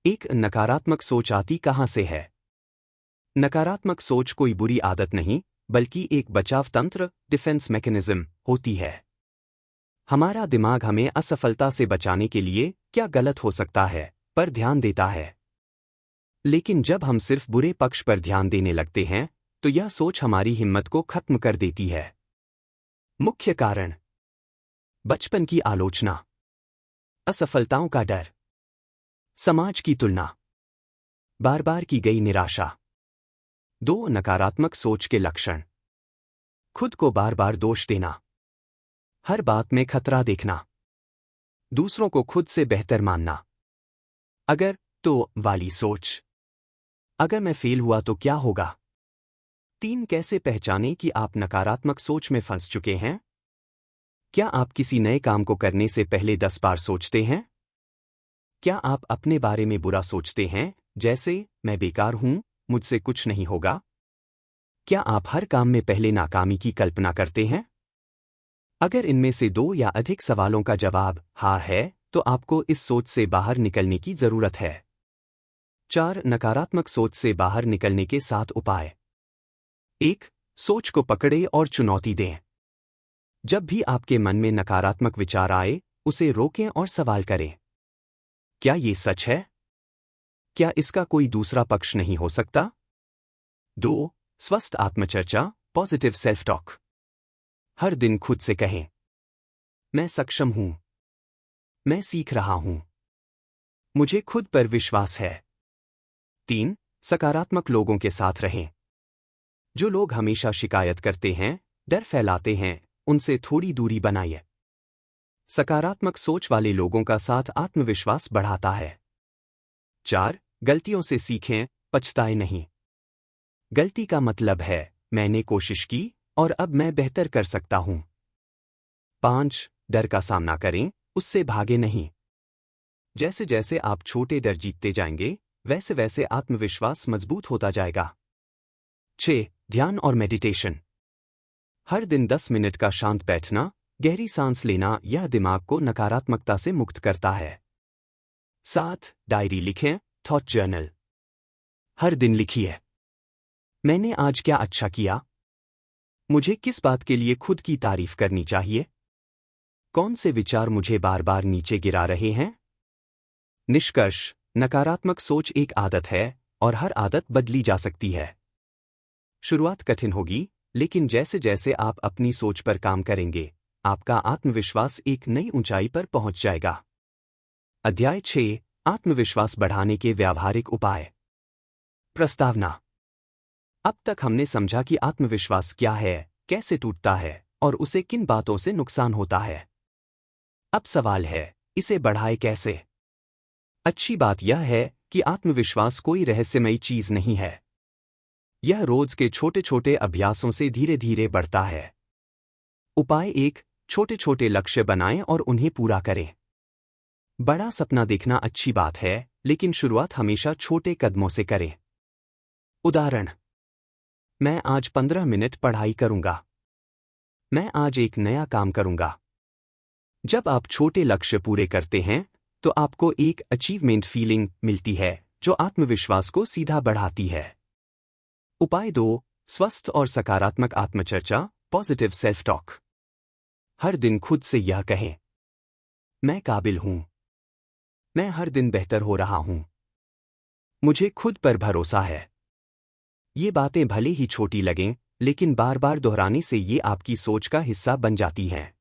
एक नकारात्मक सोच आती कहाँ से है? नकारात्मक सोच कोई बुरी आदत नहीं, बल्कि एक बचाव तंत्र, डिफेंस मैकेनिज्म होती है। हमारा दिमाग हमें असफलता से बचाने के लिए क्या गलत हो सकता है पर ध्यान देता है। लेकिन जब हम सिर्फ बुरे पक्ष पर ध्यान देने लगते हैं, तो यह सोच हमारी हिम्मत को खत्म कर देती है। मुख्य कारण: बचपन की आलोचना, असफलताओं का डर, समाज की तुलना, बार बार की गई निराशा। 2 नकारात्मक सोच के लक्षण: खुद को बार बार दोष देना, हर बात में खतरा देखना, दूसरों को खुद से बेहतर मानना, अगर तो वाली सोच, अगर मैं फेल हुआ तो क्या होगा। 3 कैसे पहचानें कि आप नकारात्मक सोच में फंस चुके हैं? क्या आप किसी नए काम को करने से पहले 10 बार सोचते हैं? क्या आप अपने बारे में बुरा सोचते हैं, जैसे मैं बेकार हूं, मुझसे कुछ नहीं होगा? क्या आप हर काम में पहले नाकामी की कल्पना करते हैं? अगर इनमें से 2 या अधिक सवालों का जवाब हाँ है, तो आपको इस सोच से बाहर निकलने की जरूरत है। 4 नकारात्मक सोच से बाहर निकलने के 7 उपाय। 1. सोच को पकड़े और चुनौती दें। जब भी आपके मन में नकारात्मक विचार आए, उसे रोकें और सवाल करें। क्या ये सच है? क्या इसका कोई दूसरा पक्ष नहीं हो सकता? 2. स्वस्थ आत्मचर्चा, पॉजिटिव सेल्फ टॉक। हर दिन खुद से कहें, मैं सक्षम हूं, मैं सीख रहा हूं, मुझे खुद पर विश्वास है। 3. सकारात्मक लोगों के साथ रहें। जो लोग हमेशा शिकायत करते हैं, डर फैलाते हैं, उनसे थोड़ी दूरी बनाइए। सकारात्मक सोच वाले लोगों का साथ आत्मविश्वास बढ़ाता है। 4. गलतियों से सीखें, पछताए नहीं। गलती का मतलब है मैंने कोशिश की और अब मैं बेहतर कर सकता हूं। 5. डर का सामना करें, उससे भागे नहीं। जैसे जैसे आप छोटे डर जीतते जाएंगे, वैसे वैसे आत्मविश्वास मजबूत होता जाएगा। 6. ध्यान और मेडिटेशन। हर दिन 10 मिनट का शांत बैठना, गहरी सांस लेना, यह दिमाग को नकारात्मकता से मुक्त करता है। 7. डायरी लिखें, थॉट जर्नल। हर दिन लिखिए, मैंने आज क्या अच्छा किया? मुझे किस बात के लिए खुद की तारीफ करनी चाहिए? कौन से विचार मुझे बार बार नीचे गिरा रहे हैं? निष्कर्ष: नकारात्मक सोच एक आदत है और हर आदत बदली जा सकती है। शुरुआत कठिन होगी, लेकिन जैसे जैसे आप अपनी सोच पर काम करेंगे, आपका आत्मविश्वास एक नई ऊंचाई पर पहुंच जाएगा। अध्याय 6: आत्मविश्वास बढ़ाने के व्यावहारिक उपाय। प्रस्तावना। अब तक हमने समझा कि आत्मविश्वास क्या है, कैसे टूटता है और उसे किन बातों से नुकसान होता है। अब सवाल है, इसे बढ़ाए कैसे? अच्छी बात यह है कि आत्मविश्वास कोई रहस्यमयी चीज नहीं है। यह रोज के छोटे छोटे अभ्यासों से धीरे धीरे बढ़ता है। उपाय 1: छोटे छोटे लक्ष्य बनाएं और उन्हें पूरा करें। बड़ा सपना देखना अच्छी बात है, लेकिन शुरुआत हमेशा छोटे कदमों से करें। उदाहरण: मैं आज 15 मिनट पढ़ाई करूंगा। मैं आज एक नया काम करूंगा। जब आप छोटे लक्ष्य पूरे करते हैं, तो आपको एक अचीवमेंट फीलिंग मिलती है, जो आत्मविश्वास को सीधा बढ़ाती है। उपाय 2: स्वस्थ और सकारात्मक आत्मचर्चा, पॉजिटिव सेल्फ टॉक। हर दिन खुद से यह कहें, मैं काबिल हूं, मैं हर दिन बेहतर हो रहा हूं, मुझे खुद पर भरोसा है। ये बातें भले ही छोटी लगें, लेकिन बार बार दोहराने से ये आपकी सोच का हिस्सा बन जाती हैं।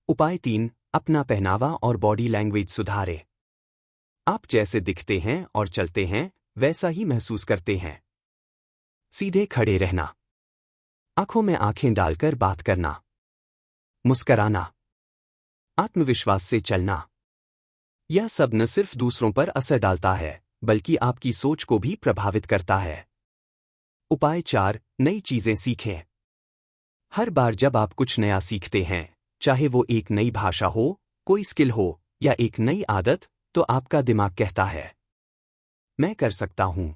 उपाय 3: अपना पहनावा और बॉडी लैंग्वेज सुधारें। आप जैसे दिखते हैं और चलते हैं, वैसा ही महसूस करते हैं। सीधे खड़े रहना, आंखों में आंखें डालकर बात करना, मुस्कराना, आत्मविश्वास से चलना। यह सब न सिर्फ दूसरों पर असर डालता है, बल्कि आपकी सोच को भी प्रभावित करता है। उपाय 4: नई चीजें सीखें। हर बार जब आप कुछ नया सीखते हैं, चाहे वो एक नई भाषा हो, कोई स्किल हो या एक नई आदत, तो आपका दिमाग कहता है, मैं कर सकता हूं।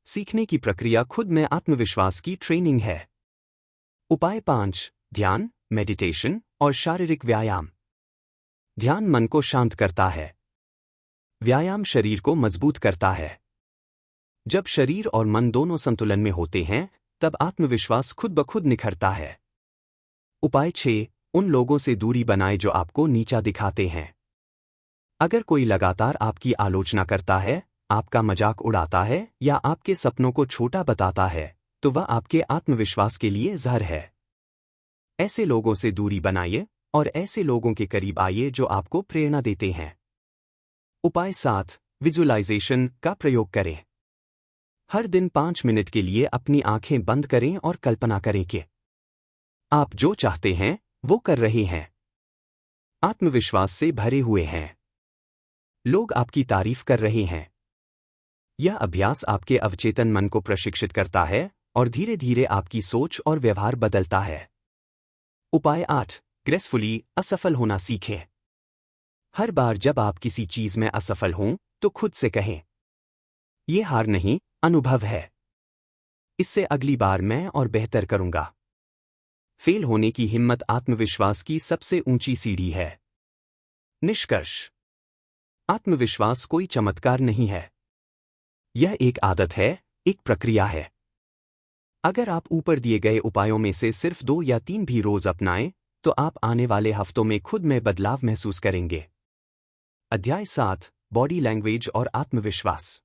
सीखने की प्रक्रिया खुद में आत्मविश्वास की ट्रेनिंग है। उपाय 5: ध्यान, मेडिटेशन और शारीरिक व्यायाम। ध्यान मन को शांत करता है। व्यायाम शरीर को मजबूत करता है। जब शरीर और मन दोनों संतुलन में होते हैं, तब आत्मविश्वास खुद ब खुद निखरता है। उपाय 6, उन लोगों से दूरी बनाए जो आपको नीचा दिखाते हैं। अगर कोई लगातार आपकी आलोचना करता है, आपका मजाक उड़ाता है या आपके सपनों को छोटा बताता है, तो वह आपके आत्मविश्वास के लिए जहर है। ऐसे लोगों से दूरी बनाइए और ऐसे लोगों के करीब आइए जो आपको प्रेरणा देते हैं। उपाय 7, विजुअलाइजेशन का प्रयोग करें। हर दिन 5 मिनट के लिए अपनी आंखें बंद करें और कल्पना करें कि आप जो चाहते हैं वो कर रहे हैं। आत्मविश्वास से भरे हुए हैं। लोग आपकी तारीफ कर रहे हैं। यह अभ्यास आपके अवचेतन मन को प्रशिक्षित करता है और धीरे धीरे आपकी सोच और व्यवहार बदलता है। उपाय 8, ग्रेसफुली असफल होना सीखें। हर बार जब आप किसी चीज में असफल हों, तो खुद से कहें, यह हार नहीं, अनुभव है। इससे अगली बार मैं और बेहतर करूंगा। फेल होने की हिम्मत आत्मविश्वास की सबसे ऊंची सीढ़ी है। निष्कर्ष, आत्मविश्वास कोई चमत्कार नहीं है। यह एक आदत है, एक प्रक्रिया है। अगर आप ऊपर दिए गए उपायों में से सिर्फ 2 या 3 भी रोज अपनाएं, तो आप आने वाले हफ्तों में खुद में बदलाव महसूस करेंगे। अध्याय 7, बॉडी लैंग्वेज और आत्मविश्वास।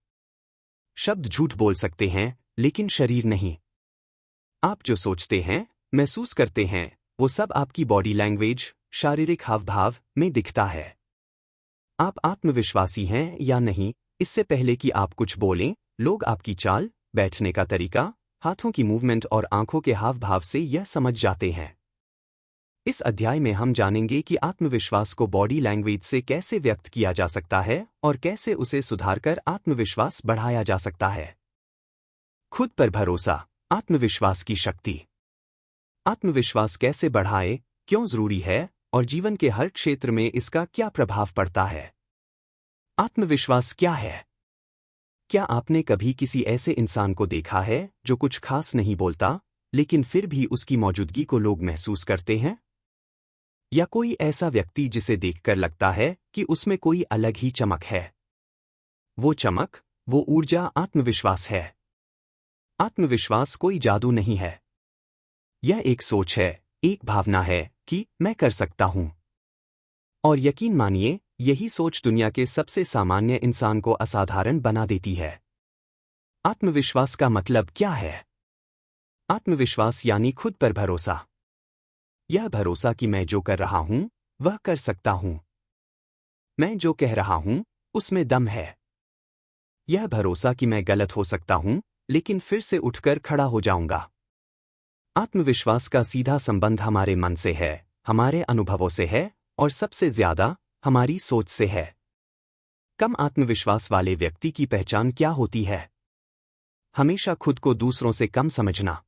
शब्द झूठ बोल सकते हैं, लेकिन शरीर नहीं। आप जो सोचते हैं, महसूस करते हैं, वो सब आपकी बॉडी लैंग्वेज, शारीरिक हावभाव में दिखता है। आप आत्मविश्वासी हैं या नहीं, इससे पहले कि आप कुछ बोलें, लोग आपकी चाल, बैठने का तरीका, हाथों की मूवमेंट और आंखों के हाव भाव से यह समझ जाते हैं। इस अध्याय में हम जानेंगे कि आत्मविश्वास को बॉडी लैंग्वेज से कैसे व्यक्त किया जा सकता है और कैसे उसे सुधारकर आत्मविश्वास बढ़ाया जा सकता है। खुद पर भरोसा, आत्मविश्वास की शक्ति। आत्मविश्वास कैसे बढ़ाए, क्यों जरूरी है और जीवन के हर क्षेत्र में इसका क्या प्रभाव पड़ता है। आत्मविश्वास क्या है? क्या आपने कभी किसी ऐसे इंसान को देखा है जो कुछ खास नहीं बोलता, लेकिन फिर भी उसकी मौजूदगी को लोग महसूस करते हैं? या कोई ऐसा व्यक्ति जिसे देखकर लगता है कि उसमें कोई अलग ही चमक है? वो चमक, वो ऊर्जा आत्मविश्वास है। आत्मविश्वास कोई जादू नहीं है। यह एक सोच है, एक भावना है कि मैं कर सकता हूं। और यकीन मानिए, यही सोच दुनिया के सबसे सामान्य इंसान को असाधारण बना देती है। आत्मविश्वास का मतलब क्या है? आत्मविश्वास यानी खुद पर भरोसा। यह भरोसा कि मैं जो कर रहा हूं, वह कर सकता हूं। मैं जो कह रहा हूं, उसमें दम है। यह भरोसा कि मैं गलत हो सकता हूं, लेकिन फिर से उठकर खड़ा हो जाऊंगा। आत्मविश्वास का सीधा संबंध हमारे मन से है, हमारे अनुभवों से है और सबसे ज्यादा हमारी सोच से है। कम आत्मविश्वास वाले व्यक्ति की पहचान क्या होती है? हमेशा खुद को दूसरों से कम समझना,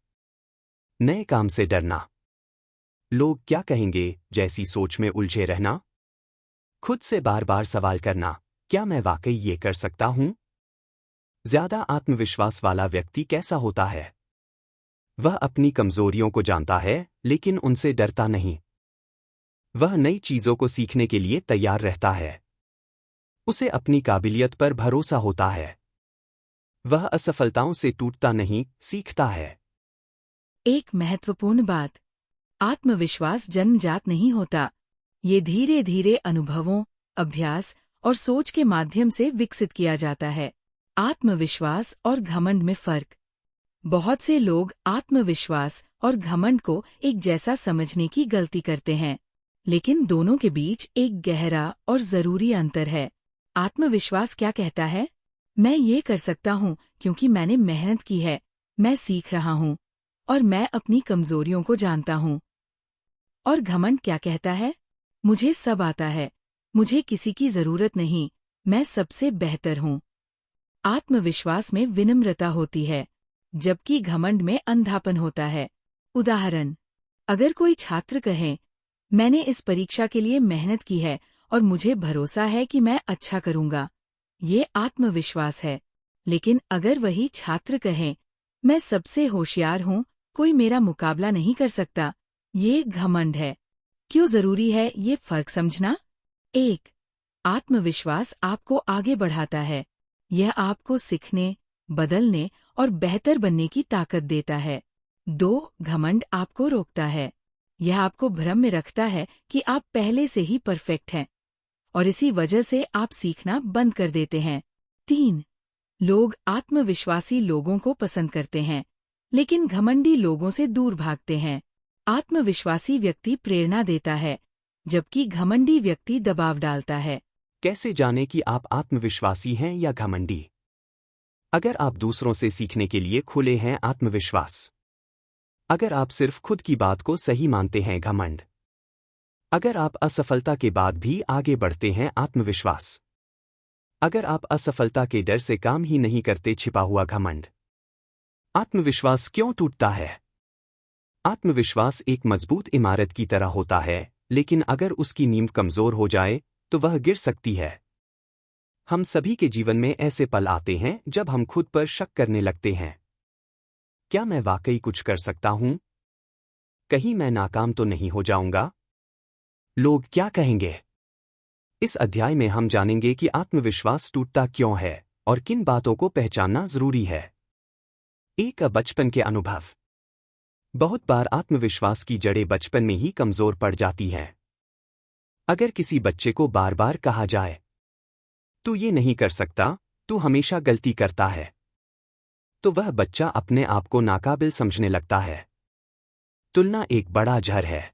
नए काम से डरना, लोग क्या कहेंगे जैसी सोच में उलझे रहना, खुद से बार बार सवाल करना, क्या मैं वाकई ये कर सकता हूं? ज्यादा आत्मविश्वास वाला व्यक्ति कैसा होता है? वह अपनी कमजोरियों को जानता है, लेकिन उनसे डरता नहीं। वह नई चीजों को सीखने के लिए तैयार रहता है। उसे अपनी काबिलियत पर भरोसा होता है। वह असफलताओं से टूटता नहीं, सीखता है। एक महत्वपूर्ण बात, आत्मविश्वास जन्मजात नहीं होता। ये धीरे धीरे अनुभवों, अभ्यास और सोच के माध्यम से विकसित किया जाता है। आत्मविश्वास और घमंड में फर्क। बहुत से लोग आत्मविश्वास और घमंड को एक जैसा समझने की गलती करते हैं, लेकिन दोनों के बीच एक गहरा और जरूरी अंतर है। आत्मविश्वास क्या कहता है? मैं ये कर सकता हूँ क्योंकि मैंने मेहनत की है, मैं सीख रहा हूँ और मैं अपनी कमजोरियों को जानता हूँ। और घमंड क्या कहता है? मुझे सब आता है, मुझे किसी की जरूरत नहीं, मैं सबसे बेहतर हूँ। आत्मविश्वास में विनम्रता होती है, जबकि घमंड में अंधापन होता है। उदाहरण, अगर कोई छात्र कहे, मैंने इस परीक्षा के लिए मेहनत की है और मुझे भरोसा है कि मैं अच्छा करूंगा, ये आत्मविश्वास है। लेकिन अगर वही छात्र कहे, मैं सबसे होशियार हूँ, कोई मेरा मुकाबला नहीं कर सकता, ये घमंड है। क्यों जरूरी है ये फर्क समझना? 1. आत्मविश्वास आपको आगे बढ़ाता है। यह आपको सीखने, बदलने और बेहतर बनने की ताकत देता है। 2. घमंड आपको रोकता है। यह आपको भ्रम में रखता है कि आप पहले से ही परफेक्ट हैं और इसी वजह से आप सीखना बंद कर देते हैं। 3. लोग आत्मविश्वासी लोगों को पसंद करते हैं, लेकिन घमंडी लोगों से दूर भागते हैं। आत्मविश्वासी व्यक्ति प्रेरणा देता है, जबकि घमंडी व्यक्ति दबाव डालता है। कैसे जाने कि आप आत्मविश्वासी हैं या घमंडी? अगर आप दूसरों से सीखने के लिए खुले हैं, आत्मविश्वास। अगर आप सिर्फ खुद की बात को सही मानते हैं, घमंड। अगर आप असफलता के बाद भी आगे बढ़ते हैं, आत्मविश्वास। अगर आप असफलता के डर से काम ही नहीं करते, छिपा हुआ घमंड। आत्मविश्वास क्यों टूटता है? आत्मविश्वास एक मजबूत इमारत की तरह होता है, लेकिन अगर उसकी नींव कमजोर हो जाए तो वह गिर सकती है। हम सभी के जीवन में ऐसे पल आते हैं जब हम खुद पर शक करने लगते हैं। क्या मैं वाकई कुछ कर सकता हूं? कहीं मैं नाकाम तो नहीं हो जाऊंगा? लोग क्या कहेंगे? इस अध्याय में हम जानेंगे कि आत्मविश्वास टूटता क्यों है और किन बातों को पहचानना जरूरी है। एक बचपन के अनुभव। बहुत बार आत्मविश्वास की जड़ें बचपन में ही कमजोर पड़ जाती हैं। अगर किसी बच्चे को बार बार कहा जाए, तू ये नहीं कर सकता, तू हमेशा गलती करता है, तो वह बच्चा अपने आप को नाकाबिल समझने लगता है। तुलना एक बड़ा जहर है।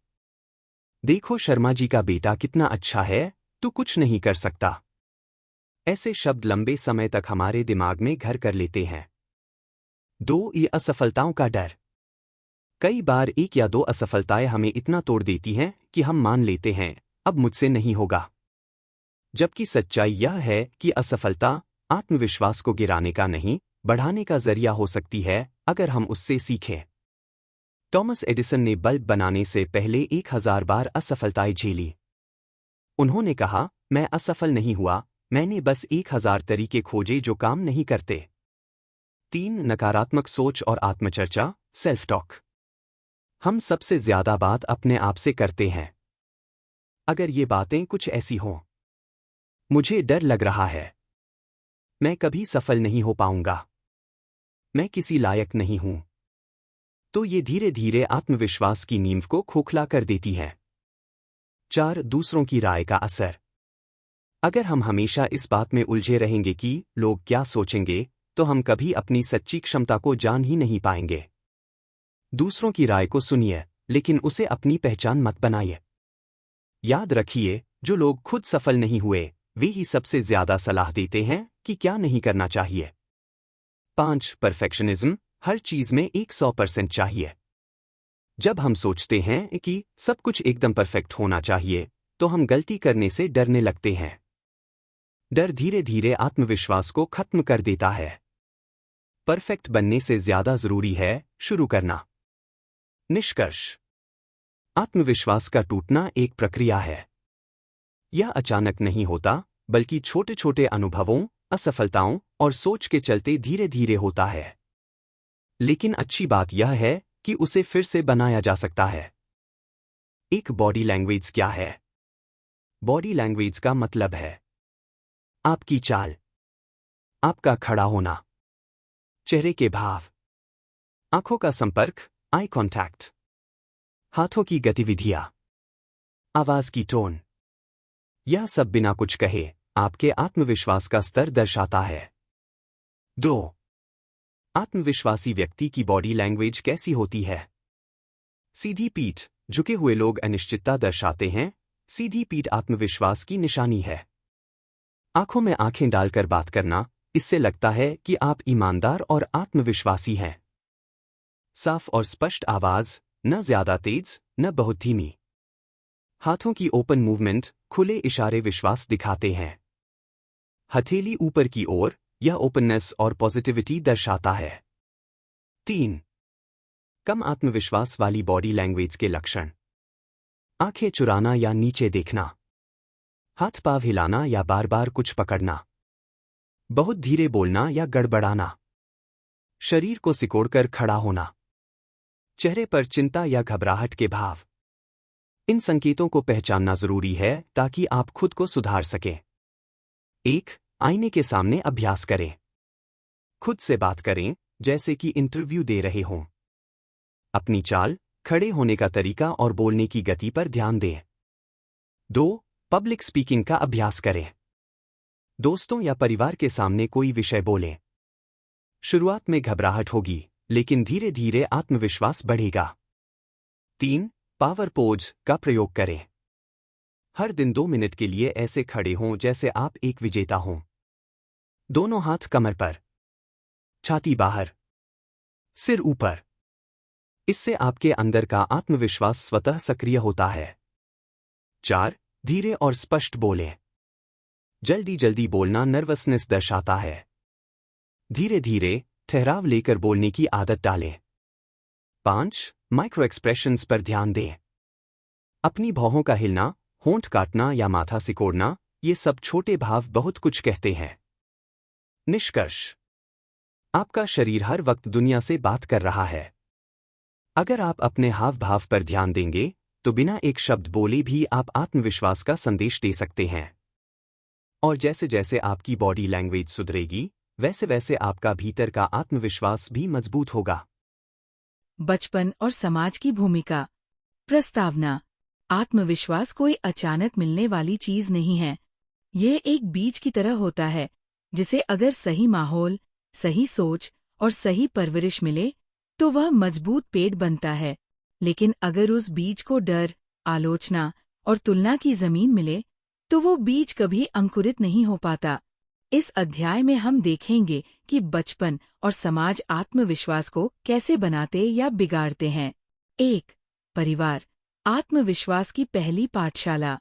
देखो, शर्मा जी का बेटा कितना अच्छा है, तू कुछ नहीं कर सकता। ऐसे शब्द लंबे समय तक हमारे दिमाग में घर कर लेते हैं। 2. ये असफलताओं का डर। कई बार 1 या 2 असफलताएं हमें इतना तोड़ देती हैं कि हम मान लेते हैं, अब मुझसे नहीं होगा। जबकि सच्चाई यह है कि असफलता आत्मविश्वास को गिराने का नहीं, बढ़ाने का जरिया हो सकती है, अगर हम उससे सीखें। टॉमस एडिसन ने बल्ब बनाने से पहले 1000 बार असफलताएं झेली। उन्होंने कहा, मैं असफल नहीं हुआ, मैंने बस 1000 तरीके खोजे जो काम नहीं करते। 3. नकारात्मक सोच और आत्मचर्चा, सेल्फ टॉक। हम सबसे ज्यादा बात अपने आप से करते हैं। अगर ये बातें कुछ ऐसी हों, मुझे डर लग रहा है, मैं कभी सफल नहीं हो पाऊंगा, मैं किसी लायक नहीं हूं, तो ये धीरे धीरे आत्मविश्वास की नींव को खोखला कर देती हैं। 4. दूसरों की राय का असर। अगर हम हमेशा इस बात में उलझे रहेंगे कि लोग क्या सोचेंगे, तो हम कभी अपनी सच्ची क्षमता को जान ही नहीं पाएंगे। दूसरों की राय को सुनिए, लेकिन उसे अपनी पहचान मत बनाइए। याद रखिए, जो लोग खुद सफल नहीं हुए, वे ही सबसे ज्यादा सलाह देते हैं कि क्या नहीं करना चाहिए। 5. परफेक्शनिज्म, हर चीज में 100% चाहिए। जब हम सोचते हैं कि सब कुछ एकदम परफेक्ट होना चाहिए, तो हम गलती करने से डरने लगते हैं। डर धीरे धीरे आत्मविश्वास को खत्म कर देता है। परफेक्ट बनने से ज्यादा जरूरी है शुरू करना। निष्कर्ष। आत्मविश्वास का टूटना एक प्रक्रिया है। यह अचानक नहीं होता, बल्कि छोटे छोटे अनुभवों, असफलताओं और सोच के चलते धीरे धीरे होता है। लेकिन अच्छी बात यह है कि उसे फिर से बनाया जा सकता है। एक बॉडी लैंग्वेज क्या है? बॉडी लैंग्वेज का मतलब है आपकी चाल, आपका खड़ा होना, चेहरे के भाव, आंखों का संपर्क, आई कॉन्टैक्ट, हाथों की गतिविधियां, आवाज की टोन। यह सब बिना कुछ कहे आपके आत्मविश्वास का स्तर दर्शाता है। 2. आत्मविश्वासी व्यक्ति की बॉडी लैंग्वेज कैसी होती है? सीधी पीठ। झुके हुए लोग अनिश्चितता दर्शाते हैं। सीधी पीठ आत्मविश्वास की निशानी है। आंखों में आंखें डालकर बात करना, इससे लगता है कि आप ईमानदार और आत्मविश्वासी हैं। साफ और स्पष्ट आवाज, न ज्यादा तेज, न बहुत धीमी। हाथों की ओपन मूवमेंट, खुले इशारे विश्वास दिखाते हैं। हथेली ऊपर की ओर, यह ओपननेस और पॉजिटिविटी दर्शाता है। 3. कम आत्मविश्वास वाली बॉडी लैंग्वेज के लक्षण। आंखें चुराना या नीचे देखना, हाथ पांव हिलाना या बार बार कुछ पकड़ना, बहुत धीरे बोलना या गड़बड़ाना, शरीर को सिकोड़कर खड़ा होना, चेहरे पर चिंता या घबराहट के भाव। इन संकेतों को पहचानना जरूरी है ताकि आप खुद को सुधार सकें। 1. आईने के सामने अभ्यास करें। खुद से बात करें, जैसे कि इंटरव्यू दे रहे हों। अपनी चाल, खड़े होने का तरीका और बोलने की गति पर ध्यान दें। 2. पब्लिक स्पीकिंग का अभ्यास करें। दोस्तों या परिवार के सामने कोई विषय बोलें। शुरुआत में घबराहट होगी, लेकिन धीरे धीरे आत्मविश्वास बढ़ेगा। 3. पावर पोज का प्रयोग करें। हर दिन 2 मिनट के लिए ऐसे खड़े हों जैसे आप एक विजेता हों। दोनों हाथ कमर पर, छाती बाहर, सिर ऊपर। इससे आपके अंदर का आत्मविश्वास स्वतः सक्रिय होता है। 4. धीरे और स्पष्ट बोलें। जल्दी जल्दी बोलना नर्वसनेस दर्शाता है। धीरे धीरे, ठहराव लेकर बोलने की आदत डालें। 5. माइक्रो एक्सप्रेशंस पर ध्यान दें। अपनी भौहों का हिलना, होंठ काटना या माथा सिकोड़ना, ये सब छोटे भाव बहुत कुछ कहते हैं। निष्कर्ष: आपका शरीर हर वक्त दुनिया से बात कर रहा है। अगर आप अपने हाव भाव पर ध्यान देंगे, तो बिना एक शब्द बोले भी आप आत्मविश्वास का संदेश दे सकते हैं। और जैसे जैसे आपकी बॉडी लैंग्वेज सुधरेगी, वैसे वैसे आपका भीतर का आत्मविश्वास भी मजबूत होगा। बचपन और समाज की भूमिका। प्रस्तावना: आत्मविश्वास कोई अचानक मिलने वाली चीज नहीं है। ये एक बीज की तरह होता है, जिसे अगर सही माहौल, सही सोच और सही परवरिश मिले, तो वह मजबूत पेड़ बनता है। लेकिन अगर उस बीज को डर, आलोचना और तुलना की जमीन मिले, तो वो बीज कभी अंकुरित नहीं हो पाता। इस अध्याय में हम देखेंगे कि बचपन और समाज आत्मविश्वास को कैसे बनाते या बिगाड़ते हैं। 1. परिवार, आत्मविश्वास की पहली पाठशाला।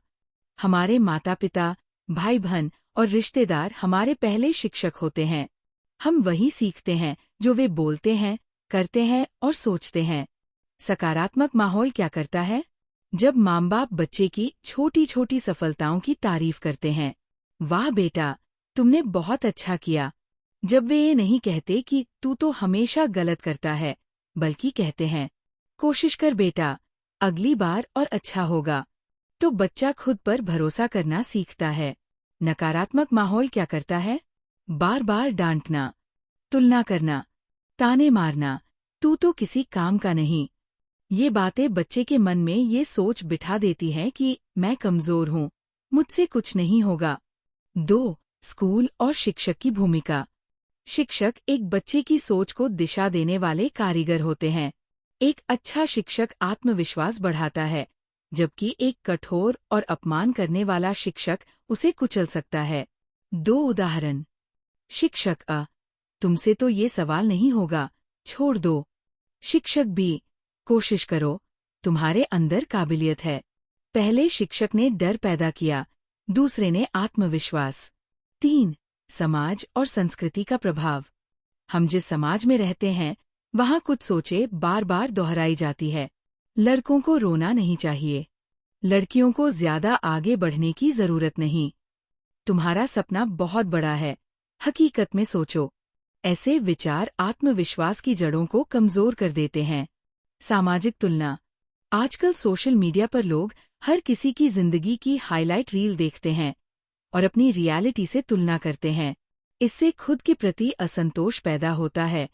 हमारे माता-पिता, भाई-बहन और रिश्तेदार हमारे पहले शिक्षक होते हैं। हम वही सीखते हैं जो वे बोलते हैं, करते हैं और सोचते हैं। सकारात्मक माहौल क्या करता है? जब माँ-बाप बच्चे की छोटी-छोटी सफलताओं की तारीफ करते हैं। वाह बेटा, तुमने बहुत अच्छा किया। जब वे ये नहीं कहते कि तू तो हमेशा गलत करता है, बल्कि कहते हैं, कोशिश कर बेटा, अगली बार और अच्छा होगा, तो बच्चा खुद पर भरोसा करना सीखता है। नकारात्मक माहौल क्या करता है? बार बार डांटना, तुलना करना, ताने मारना, तू तो किसी काम का नहीं। ये बातें बच्चे के मन में ये सोच बिठा देती हैं कि मैं कमजोर हूँ, मुझसे कुछ नहीं होगा। 2. स्कूल और शिक्षक की भूमिका। शिक्षक एक बच्चे की सोच को दिशा देने वाले कारीगर होते हैं। एक अच्छा शिक्षक आत्मविश्वास बढ़ाता है, जबकि एक कठोर और अपमान करने वाला शिक्षक उसे कुचल सकता है। 2 उदाहरण। शिक्षक अ: तुमसे तो ये सवाल नहीं होगा, छोड़ दो। शिक्षक बी: कोशिश करो, तुम्हारे अंदर काबिलियत है। पहले शिक्षक ने डर पैदा किया, दूसरे ने आत्मविश्वास। 3. समाज और संस्कृति का प्रभाव। हम जिस समाज में रहते हैं, वहाँ कुछ सोचें बार बार दोहराई जाती है। लड़कों को रोना नहीं चाहिए, लड़कियों को ज्यादा आगे बढ़ने की जरूरत नहीं, तुम्हारा सपना बहुत बड़ा है, हकीकत में सोचो। ऐसे विचार आत्मविश्वास की जड़ों को कमजोर कर देते हैं। सामाजिक तुलना। आजकल सोशल मीडिया पर लोग हर किसी की जिंदगी की हाईलाइट रील देखते हैं और अपनी रियलिटी से तुलना करते हैं। इससे खुद के प्रति असंतोष पैदा होता है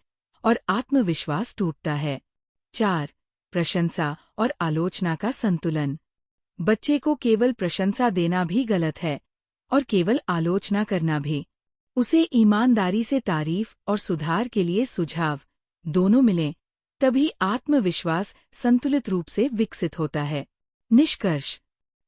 और आत्मविश्वास टूटता है। 4. प्रशंसा और आलोचना का संतुलन। बच्चे को केवल प्रशंसा देना भी गलत है और केवल आलोचना करना भी। उसे ईमानदारी से तारीफ और सुधार के लिए सुझाव दोनों मिलें, तभी आत्मविश्वास संतुलित रूप से विकसित होता है। निष्कर्ष: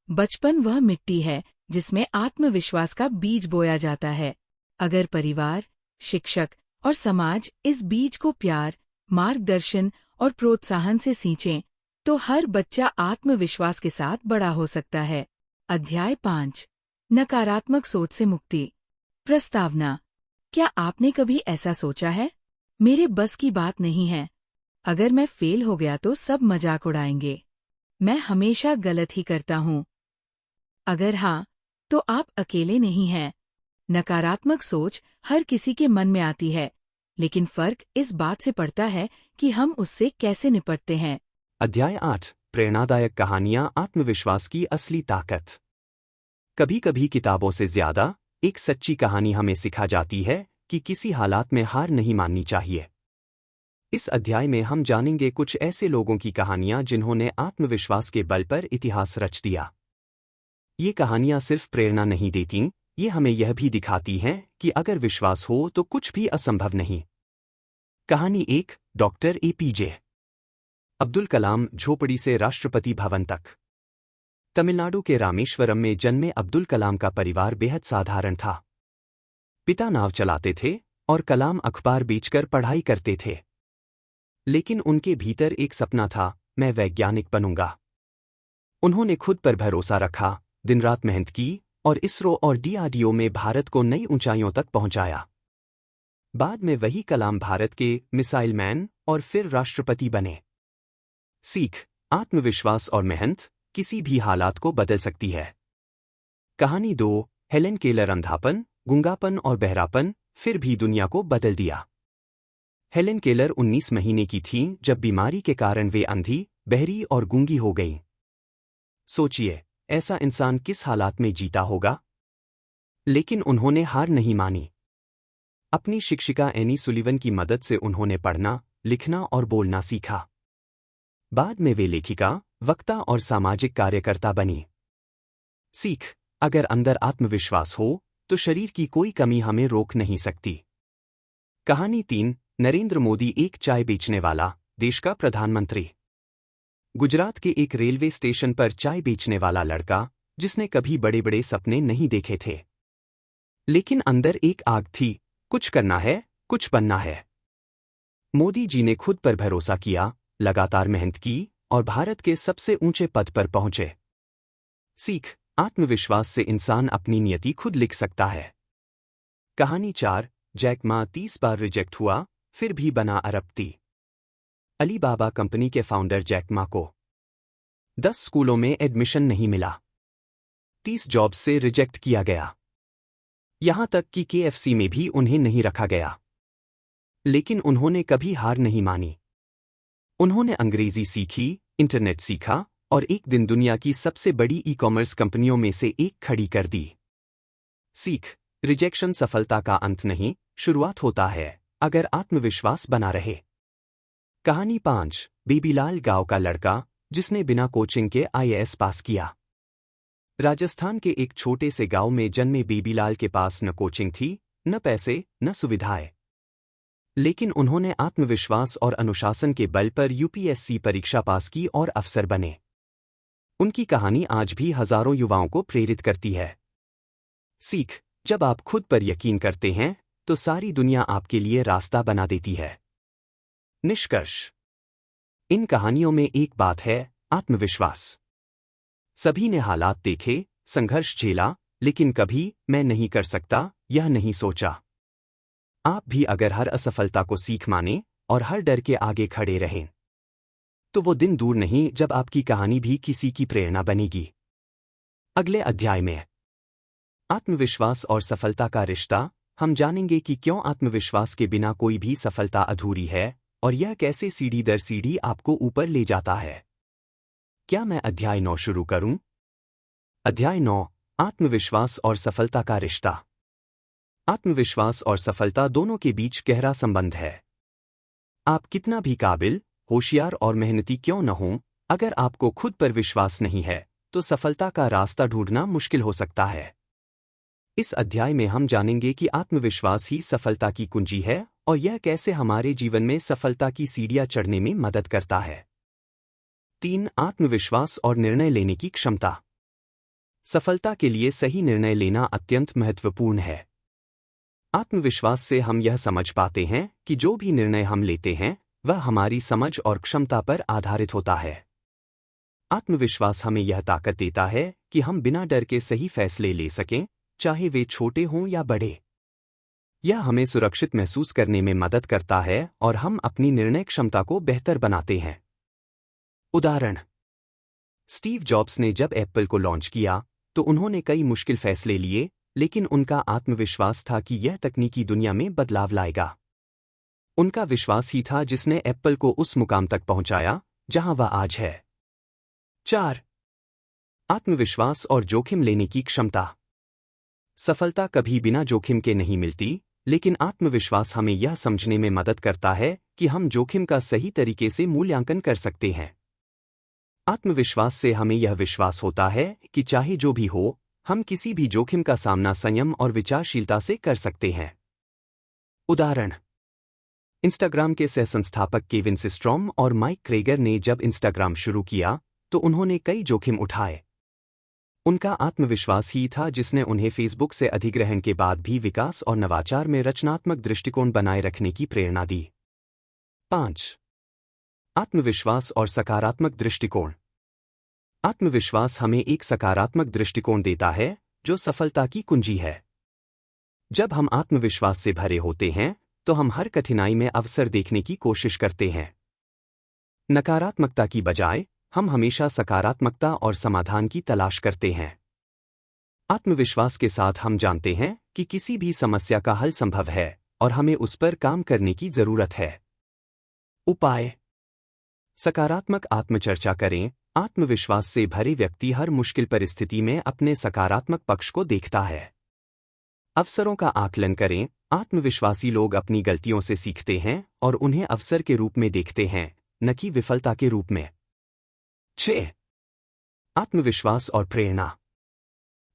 बचपन वह मिट्टी है जिसमें आत्मविश्वास का बीज बोया जाता है। अगर परिवार, शिक्षक और समाज इस बीज को प्यार, मार्गदर्शन और प्रोत्साहन से सींचें, तो हर बच्चा आत्मविश्वास के साथ बड़ा हो सकता है। अध्याय 5: नकारात्मक सोच से मुक्ति। प्रस्तावना: क्या आपने कभी ऐसा सोचा है, मेरे बस की बात नहीं है, अगर मैं फेल हो गया तो सब मजाक उड़ाएंगे, मैं हमेशा गलत ही करता हूँ? अगर हाँ, तो आप अकेले नहीं हैं। नकारात्मक सोच हर किसी के मन में आती है, लेकिन फर्क इस बात से पड़ता है कि हम उससे कैसे निपटते हैं। अध्याय 8: प्रेरणादायक कहानियां आत्मविश्वास की असली ताकत। कभी कभी किताबों से ज्यादा एक सच्ची कहानी हमें सिखा जाती है कि किसी हालात में हार नहीं माननी चाहिए। इस अध्याय में हम जानेंगे कुछ ऐसे लोगों की कहानियां जिन्होंने आत्मविश्वास के बल पर इतिहास रच दिया। ये कहानियां सिर्फ प्रेरणा नहीं देतीं, ये हमें यह भी दिखाती हैं कि अगर विश्वास हो तो कुछ भी असंभव नहीं। कहानी 1, डॉक्टर एपीजे अब्दुल कलाम झोपड़ी से राष्ट्रपति भवन तक। तमिलनाडु के रामेश्वरम में जन्मे अब्दुल कलाम का परिवार बेहद साधारण था। पिता नाव चलाते थे और कलाम अखबार बेचकर पढ़ाई करते थे। लेकिन उनके भीतर एक सपना था, मैं वैज्ञानिक बनूंगा। उन्होंने खुद पर भरोसा रखा, दिन रात मेहनत की और इसरो और डीआरडीओ में भारत को नई ऊंचाइयों तक पहुंचाया। बाद में वही कलाम भारत के मिसाइल मैन और फिर राष्ट्रपति बने। सीख, आत्मविश्वास और मेहनत किसी भी हालात को बदल सकती है। कहानी 2, हेलेन केलर अंधापन, गूंगापन और बहरापन फिर भी दुनिया को बदल दिया। हेलेन केलर 19 महीने की थीं जब बीमारी के कारण वे अंधी, बहरी और गूंगी हो गईं। सोचिए, ऐसा इंसान किस हालात में जीता होगा? लेकिन उन्होंने हार नहीं मानी। अपनी शिक्षिका एनी सुलिवन की मदद से उन्होंने पढ़ना, लिखना और बोलना सीखा। बाद में वे लेखिका, वक्ता और सामाजिक कार्यकर्ता बनी। सीख, अगर अंदर आत्मविश्वास हो तो शरीर की कोई कमी हमें रोक नहीं सकती। कहानी 3, नरेंद्र मोदी एक चाय बेचने वाला, देश का प्रधानमंत्री। गुजरात के एक रेलवे स्टेशन पर चाय बेचने वाला लड़का, जिसने कभी बड़े बड़े सपने नहीं देखे थे। लेकिन अंदर एक आग थी, कुछ करना है, कुछ बनना है। मोदी जी ने खुद पर भरोसा किया, लगातार मेहनत की और भारत के सबसे ऊंचे पद पर पहुंचे। सीख, आत्मविश्वास से इंसान अपनी नियति खुद लिख सकता है। कहानी 4, जैक मा 30 बार रिजेक्ट हुआ, फिर भी बना अरबपति। अलीबाबा कंपनी के फाउंडर जैक मा को 10 स्कूलों में एडमिशन नहीं मिला। 30 जॉब्स से रिजेक्ट किया गया। यहां तक कि केएफसी में भी उन्हें नहीं रखा गया। लेकिन उन्होंने कभी हार नहीं मानी। उन्होंने अंग्रेजी सीखी, इंटरनेट सीखा और एक दिन दुनिया की सबसे बड़ी ई-कॉमर्स कंपनियों में से एक खड़ी कर दी। सीख, रिजेक्शन सफलता का अंत नहीं, शुरुआत होता है, अगर आत्मविश्वास बना रहे। कहानी 5, बेबीलाल गांव का लड़का, जिसने बिना कोचिंग के आईएएस पास किया। राजस्थान के एक छोटे से गांव में जन्मे बेबीलाल के पास न कोचिंग थी, न पैसे, न सुविधाएं। लेकिन उन्होंने आत्मविश्वास और अनुशासन के बल पर यूपीएससी परीक्षा पास की और अफसर बने। उनकी कहानी आज भी हजारों युवाओं को प्रेरित करती है। सीख, जब आप खुद पर यकीन करते हैं तो सारी दुनिया आपके लिए रास्ता बना देती है। निष्कर्ष, इन कहानियों में एक बात है, आत्मविश्वास। सभी ने हालात देखे, संघर्ष झेला, लेकिन कभी मैं नहीं कर सकता यह नहीं सोचा। आप भी अगर हर असफलता को सीख माने और हर डर के आगे खड़े रहें, तो वो दिन दूर नहीं जब आपकी कहानी भी किसी की प्रेरणा बनेगी। अगले अध्याय में आत्मविश्वास और सफलता का रिश्ता, हम जानेंगे कि क्यों आत्मविश्वास के बिना कोई भी सफलता अधूरी है और यह कैसे सीढ़ी दर सीढ़ी आपको ऊपर ले जाता है। क्या मैं अध्याय 9 शुरू करूं? अध्याय 9, आत्मविश्वास और सफलता का रिश्ता। आत्मविश्वास और सफलता दोनों के बीच गहरा संबंध है। आप कितना भी काबिल, होशियार और मेहनती क्यों न हों, अगर आपको खुद पर विश्वास नहीं है तो सफलता का रास्ता ढूंढना मुश्किल हो सकता है। इस अध्याय में हम जानेंगे कि आत्मविश्वास ही सफलता की कुंजी है और यह कैसे हमारे जीवन में सफलता की सीढ़ियां चढ़ने में मदद करता है। 3, आत्मविश्वास और निर्णय लेने की क्षमता। सफलता के लिए सही निर्णय लेना अत्यंत महत्वपूर्ण है। आत्मविश्वास से हम यह समझ पाते हैं कि जो भी निर्णय हम लेते हैं वह हमारी समझ और क्षमता पर आधारित होता है। आत्मविश्वास हमें यह ताकत देता है कि हम बिना डर के सही फैसले ले सकें, चाहे वे छोटे हों या बड़े। यह हमें सुरक्षित महसूस करने में मदद करता है और हम अपनी निर्णय क्षमता को बेहतर बनाते हैं। उदाहरण, स्टीव जॉब्स ने जब एप्पल को लॉन्च किया तो उन्होंने कई मुश्किल फैसले लिए, लेकिन उनका आत्मविश्वास था कि यह तकनीकी दुनिया में बदलाव लाएगा। उनका विश्वास ही था जिसने एप्पल को उस मुकाम तक पहुंचाया जहां वह आज है। 4, आत्मविश्वास और जोखिम लेने की क्षमता। सफलता कभी बिना जोखिम के नहीं मिलती, लेकिन आत्मविश्वास हमें यह समझने में मदद करता है कि हम जोखिम का सही तरीके से मूल्यांकन कर सकते हैं। आत्मविश्वास से हमें यह विश्वास होता है कि चाहे जो भी हो, हम किसी भी जोखिम का सामना संयम और विचारशीलता से कर सकते हैं। उदाहरण: इंस्टाग्राम के सह संस्थापक केविन सिस्ट्रॉम और माइक क्रेगर ने जब इंस्टाग्राम शुरू किया तो उन्होंने कई जोखिम उठाए। उनका आत्मविश्वास ही था जिसने उन्हें फेसबुक से अधिग्रहण के बाद भी विकास और नवाचार में रचनात्मक दृष्टिकोण बनाए रखने की प्रेरणा दी। 5. आत्मविश्वास और सकारात्मक दृष्टिकोण। आत्मविश्वास हमें एक सकारात्मक दृष्टिकोण देता है जो सफलता की कुंजी है। जब हम आत्मविश्वास से भरे होते हैं तो हम हर कठिनाई में अवसर देखने की कोशिश करते हैं। नकारात्मकता की बजाय हम हमेशा सकारात्मकता और समाधान की तलाश करते हैं। आत्मविश्वास के साथ हम जानते हैं कि किसी भी समस्या का हल संभव है और हमें उस पर काम करने की जरूरत है। उपाय: सकारात्मक आत्मचर्चा करें। आत्मविश्वास से भरे व्यक्ति हर मुश्किल परिस्थिति में अपने सकारात्मक पक्ष को देखता है। अवसरों का आकलन करें। आत्मविश्वासी लोग अपनी गलतियों से सीखते हैं और उन्हें अवसर के रूप में देखते हैं, न कि विफलता के रूप में। 6. आत्मविश्वास और प्रेरणा।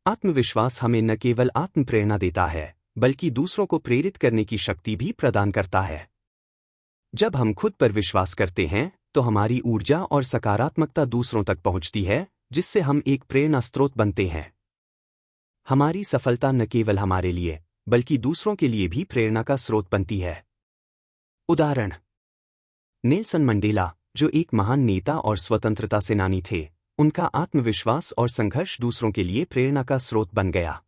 आत्मविश्वास हमें न केवल आत्म प्रेरणा देता है, बल्कि दूसरों को प्रेरित करने की शक्ति भी प्रदान करता है। जब हम खुद पर विश्वास करते हैं, तो हमारी ऊर्जा और सकारात्मकता दूसरों तक पहुंचती है, जिससे हम एक प्रेरणा स्रोत बनते हैं। हमारी सफलता न केवल हमारे लिए, बल्कि दूसरों के लिए भी प्रेरणा का स्रोत बनती है। उदाहरण: नेल्सन मंडेला, जो एक महान नेता और स्वतंत्रता सेनानी थे, उनका आत्मविश्वास और संघर्ष दूसरों के लिए प्रेरणा का स्रोत बन गया।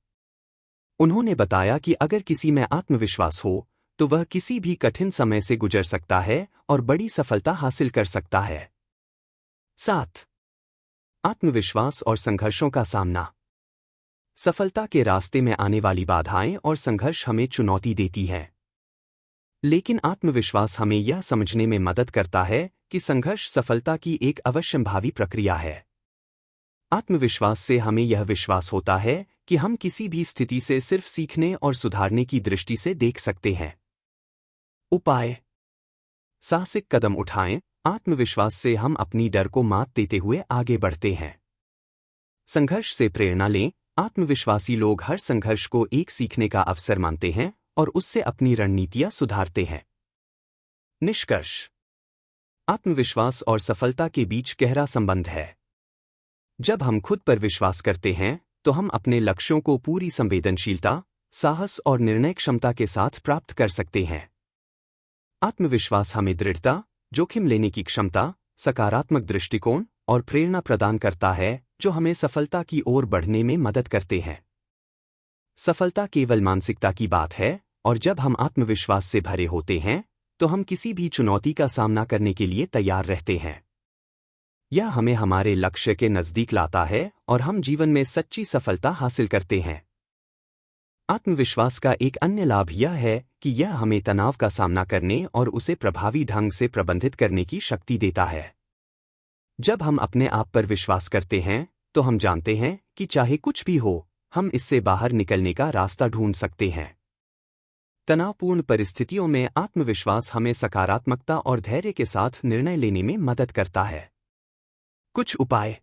उन्होंने बताया कि अगर किसी में आत्मविश्वास हो तो वह किसी भी कठिन समय से गुजर सकता है और बड़ी सफलता हासिल कर सकता है। 7. आत्मविश्वास और संघर्षों का सामना। सफलता के रास्ते में आने वाली बाधाएं और संघर्ष हमें चुनौती देती हैं। लेकिन आत्मविश्वास हमें यह समझने में मदद करता है कि संघर्ष सफलता की एक अवश्यंभावी प्रक्रिया है। आत्मविश्वास से हमें यह विश्वास होता है कि हम किसी भी स्थिति से सिर्फ सीखने और सुधारने की दृष्टि से देख सकते हैं। उपाय: साहसिक कदम उठाएं। आत्मविश्वास से हम अपनी डर को मात देते हुए आगे बढ़ते हैं। संघर्ष से प्रेरणा लें। आत्मविश्वासी लोग हर संघर्ष को एक सीखने का अवसर मानते हैं और उससे अपनी रणनीतियां सुधारते हैं। निष्कर्ष: आत्मविश्वास और सफलता के बीच गहरा संबंध है। जब हम खुद पर विश्वास करते हैं तो हम अपने लक्ष्यों को पूरी संवेदनशीलता, साहस और निर्णय क्षमता के साथ प्राप्त कर सकते हैं। आत्मविश्वास हमें दृढ़ता, जोखिम लेने की क्षमता, सकारात्मक दृष्टिकोण और प्रेरणा प्रदान करता है, जो हमें सफलता की ओर बढ़ने में मदद करते हैं। सफलता केवल मानसिकता की बात है, और जब हम आत्मविश्वास से भरे होते हैं तो हम किसी भी चुनौती का सामना करने के लिए तैयार रहते हैं। यह हमें हमारे लक्ष्य के नजदीक लाता है और हम जीवन में सच्ची सफलता हासिल करते हैं। आत्मविश्वास का एक अन्य लाभ यह है कि यह हमें तनाव का सामना करने और उसे प्रभावी ढंग से प्रबंधित करने की शक्ति देता है। जब हम अपने आप पर विश्वास करते हैं तो हम जानते हैं कि चाहे कुछ भी हो, हम इससे बाहर निकलने का रास्ता ढूंढ सकते हैं। तनावपूर्ण परिस्थितियों में आत्मविश्वास हमें सकारात्मकता और धैर्य के साथ निर्णय लेने में मदद करता है। कुछ उपाय: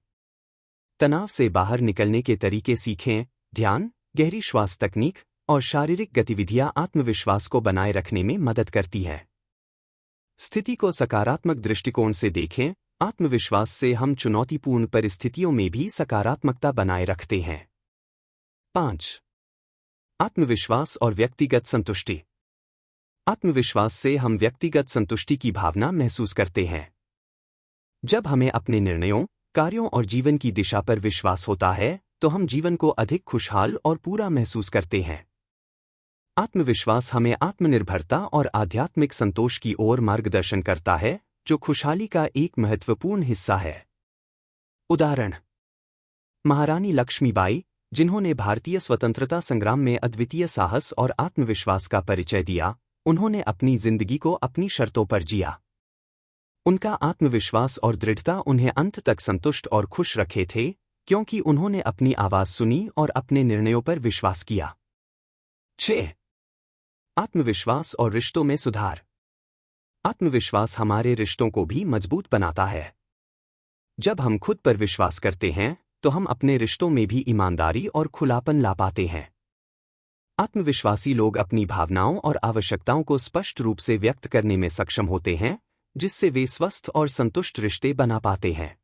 तनाव से बाहर निकलने के तरीके सीखें। ध्यान, गहरी श्वास तकनीक और शारीरिक गतिविधियां आत्मविश्वास को बनाए रखने में मदद करती है। स्थिति को सकारात्मक दृष्टिकोण से देखें। आत्मविश्वास से हम चुनौतीपूर्ण परिस्थितियों में भी सकारात्मकता बनाए रखते हैं। 5. आत्मविश्वास और व्यक्तिगत संतुष्टि। आत्मविश्वास से हम व्यक्तिगत संतुष्टि की भावना महसूस करते हैं। जब हमें अपने निर्णयों, कार्यों और जीवन की दिशा पर विश्वास होता है तो हम जीवन को अधिक खुशहाल और पूरा महसूस करते हैं। आत्मविश्वास हमें आत्मनिर्भरता और आध्यात्मिक संतोष की ओर मार्गदर्शन करता है, जो खुशहाली का एक महत्वपूर्ण हिस्सा है। उदाहरण: महारानी लक्ष्मीबाई, जिन्होंने भारतीय स्वतंत्रता संग्राम में अद्वितीय साहस और आत्मविश्वास का परिचय दिया, उन्होंने अपनी जिंदगी को अपनी शर्तों पर जिया। उनका आत्मविश्वास और दृढ़ता उन्हें अंत तक संतुष्ट और खुश रखे थे, क्योंकि उन्होंने अपनी आवाज सुनी और अपने निर्णयों पर विश्वास किया। 6. आत्मविश्वास और रिश्तों में सुधार। आत्मविश्वास हमारे रिश्तों को भी मजबूत बनाता है। जब हम खुद पर विश्वास करते हैं तो हम अपने रिश्तों में भी ईमानदारी और खुलापन ला पाते हैं। आत्मविश्वासी लोग अपनी भावनाओं और आवश्यकताओं को स्पष्ट रूप से व्यक्त करने में सक्षम होते हैं, जिससे वे स्वस्थ और संतुष्ट रिश्ते बना पाते हैं।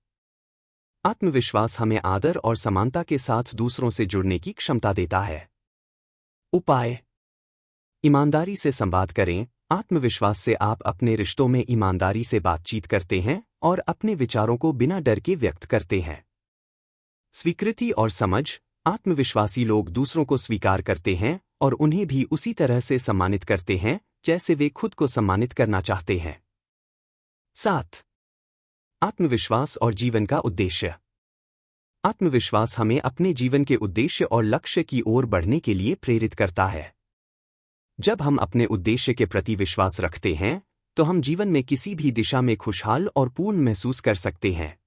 आत्मविश्वास हमें आदर और समानता के साथ दूसरों से जुड़ने की क्षमता देता है। उपाय: ईमानदारी से संवाद करें। आत्मविश्वास से आप अपने रिश्तों में ईमानदारी से बातचीत करते हैं और अपने विचारों को बिना डर के व्यक्त करते हैं। स्वीकृति और समझ: आत्मविश्वासी लोग दूसरों को स्वीकार करते हैं और उन्हें भी उसी तरह से सम्मानित करते हैं जैसे वे खुद को सम्मानित करना चाहते हैं। 7. आत्मविश्वास और जीवन का उद्देश्य। आत्मविश्वास हमें अपने जीवन के उद्देश्य और लक्ष्य की ओर बढ़ने के लिए प्रेरित करता है। जब हम अपने उद्देश्य के प्रति विश्वास रखते हैं तो हम जीवन में किसी भी दिशा में खुशहाल और पूर्ण महसूस कर सकते हैं।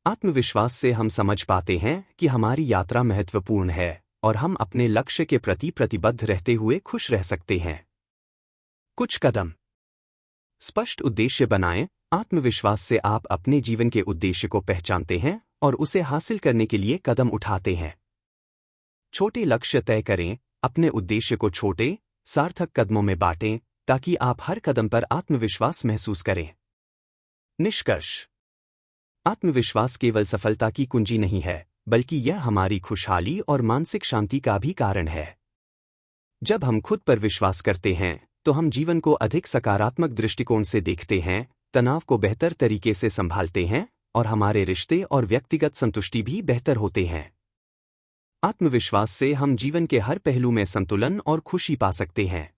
आत्मविश्वास से हम समझ पाते हैं कि हमारी यात्रा महत्वपूर्ण है और हम अपने लक्ष्य के प्रति प्रतिबद्ध रहते हुए खुश रह सकते हैं। कुछ कदम: स्पष्ट उद्देश्य बनाएं। आत्मविश्वास से आप अपने जीवन के उद्देश्य को पहचानते हैं और उसे हासिल करने के लिए कदम उठाते हैं। छोटे लक्ष्य तय करें। अपने उद्देश्य को छोटे, सार्थक कदमों में बांटें ताकि आप हर कदम पर आत्मविश्वास महसूस करें। निष्कर्ष: आत्मविश्वास केवल सफलता की कुंजी नहीं है, बल्कि यह हमारी खुशहाली और मानसिक शांति का भी कारण है। जब हम खुद पर विश्वास करते हैं तो हम जीवन को अधिक सकारात्मक दृष्टिकोण से देखते हैं, तनाव को बेहतर तरीके से संभालते हैं और हमारे रिश्ते और व्यक्तिगत संतुष्टि भी बेहतर होते हैं। आत्मविश्वास से हम जीवन के हर पहलू में संतुलन और खुशी पा सकते हैं।